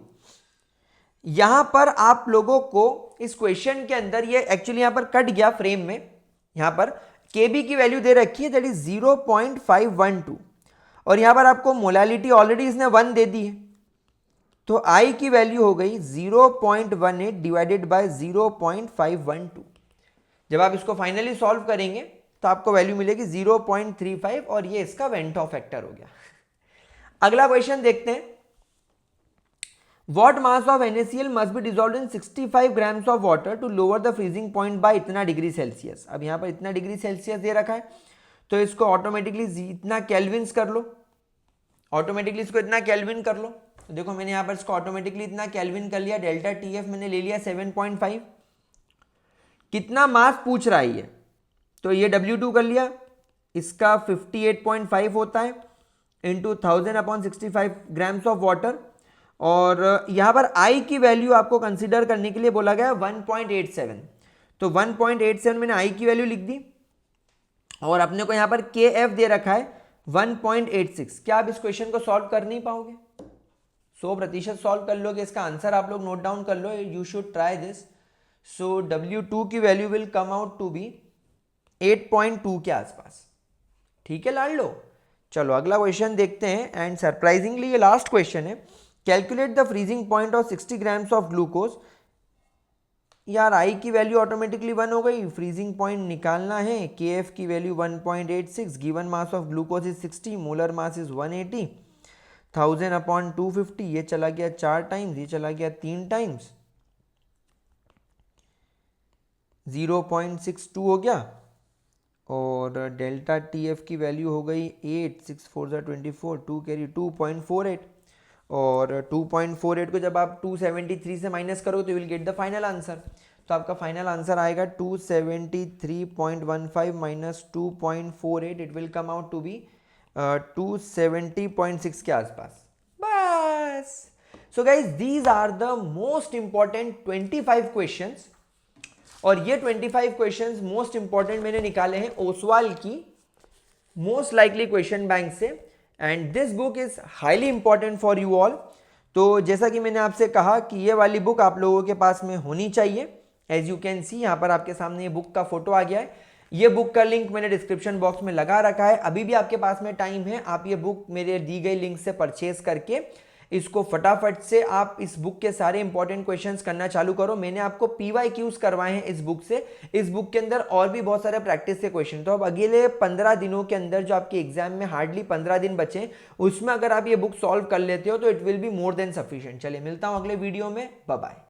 यहां पर आप लोगों को इस क्वेश्चन के अंदर ये एक्चुअली यहां पर कट गया फ्रेम में, यहां पर केबी की वैल्यू दे रखी है दैट इज 0.512, और यहां पर आपको मोलालिटी ऑलरेडी इसने 1 दे दी है, तो आई की वैल्यू हो गई 0.18 डिवाइडेड बाय 0.512। जब आप इसको फाइनली सॉल्व करेंगे तो आपको वैल्यू मिलेगी 0.35, और ये इसका वेंट ऑफ फैक्टर हो गया। अगला क्वेश्चन देखते हैं। What mass of NaCl must be dissolved in 65 grams of water to lower the freezing point by इतना डिग्री सेल्सियस। अब यहाँ पर इतना डिग्री सेल्सियस दे रखा है, तो इसको ऑटोमेटिकली इतना केल्विन्स कर लो, ऑटोमेटिकली इसको इतना केल्विन कर लो। तो देखो मैंने यहाँ पर इसको ऑटोमेटिकली इतना केल्विन कर लिया, डेल्टा TF मैंने ले लिया 7.5। कितना मास पूछ रहा है ये, तो ये W2 कर लिया, इसका 58.5 होता है इंटू 1000/65 ग्राम्स ऑफ वाटर, और यहां पर I की वैल्यू आपको कंसीडर करने के लिए बोला गया 1.87, तो 1.87 मैंने I की वैल्यू लिख दी, और अपने को यहां पर KF दे रखा है 1.86। क्या आप इस क्वेश्चन को सॉल्व कर नहीं पाओगे? 100% सॉल्व कर लोगे, इसका आंसर आप लोग नोट डाउन कर लो, you should try this. So W2 की value will come out to be 8.2 के आसपास। ठीक है लाड लो, चलो अगला क्वेश्चन देखते हैं, एंड सरप्राइजिंगली ये लास्ट क्वेश्चन है। Calculate the freezing point of 60 grams of glucose. यार आई की वैल्यू ऑटोमेटिकली 1 हो गई, फ्रीजिंग पॉइंट निकालना है, KF की value 1.86, given mass of glucose is 60, molar mass is 180, 1000/250, ये चला गया 4 टाइम्स, ये चला गया 3 टाइम्स, 0.62 हो गया, और डेल्टा TF की वैल्यू हो गई 8, 6 4 24, 2 कैरी 2.48, और 2.48 को जब आप 273 से माइनस करो तो will get the final answer. तो आपका फाइनल आंसर आएगा 273.15 minus 2.48, it will come out to be 270.6 के आसपास। बस। So guys these are the most important 25 questions, और ये 25 क्वेश्चंस मोस्ट इंपॉर्टेंट मैंने निकाले हैं ओसवाल की मोस्ट लाइकली क्वेश्चन बैंक से, and this book is highly important for you all. तो जैसा कि मैंने आपसे कहा कि ये वाली बुक आप लोगों के पास में होनी चाहिए। एज यू कैन सी यहाँ पर आपके सामने ये बुक का फोटो आ गया है, ये बुक का लिंक मैंने डिस्क्रिप्शन बॉक्स में लगा रखा है। अभी भी आपके पास में टाइम है, आप ये बुक मेरे दी गई लिंक से परचेज करके इसको फटाफट से आप इस बुक के सारे इंपॉर्टेंट क्वेश्चंस करना चालू करो। मैंने आपको PYQs करवाए हैं इस बुक से, इस बुक के अंदर और भी बहुत सारे प्रैक्टिस के क्वेश्चन। तो अब अगले 15 दिनों के अंदर जो आपके एग्जाम में हार्डली 15 दिन बचे, उसमें अगर आप ये बुक सॉल्व कर लेते हो तो it will be more than sufficient. चलिए मिलता हूं अगले वीडियो में, बाय बाय।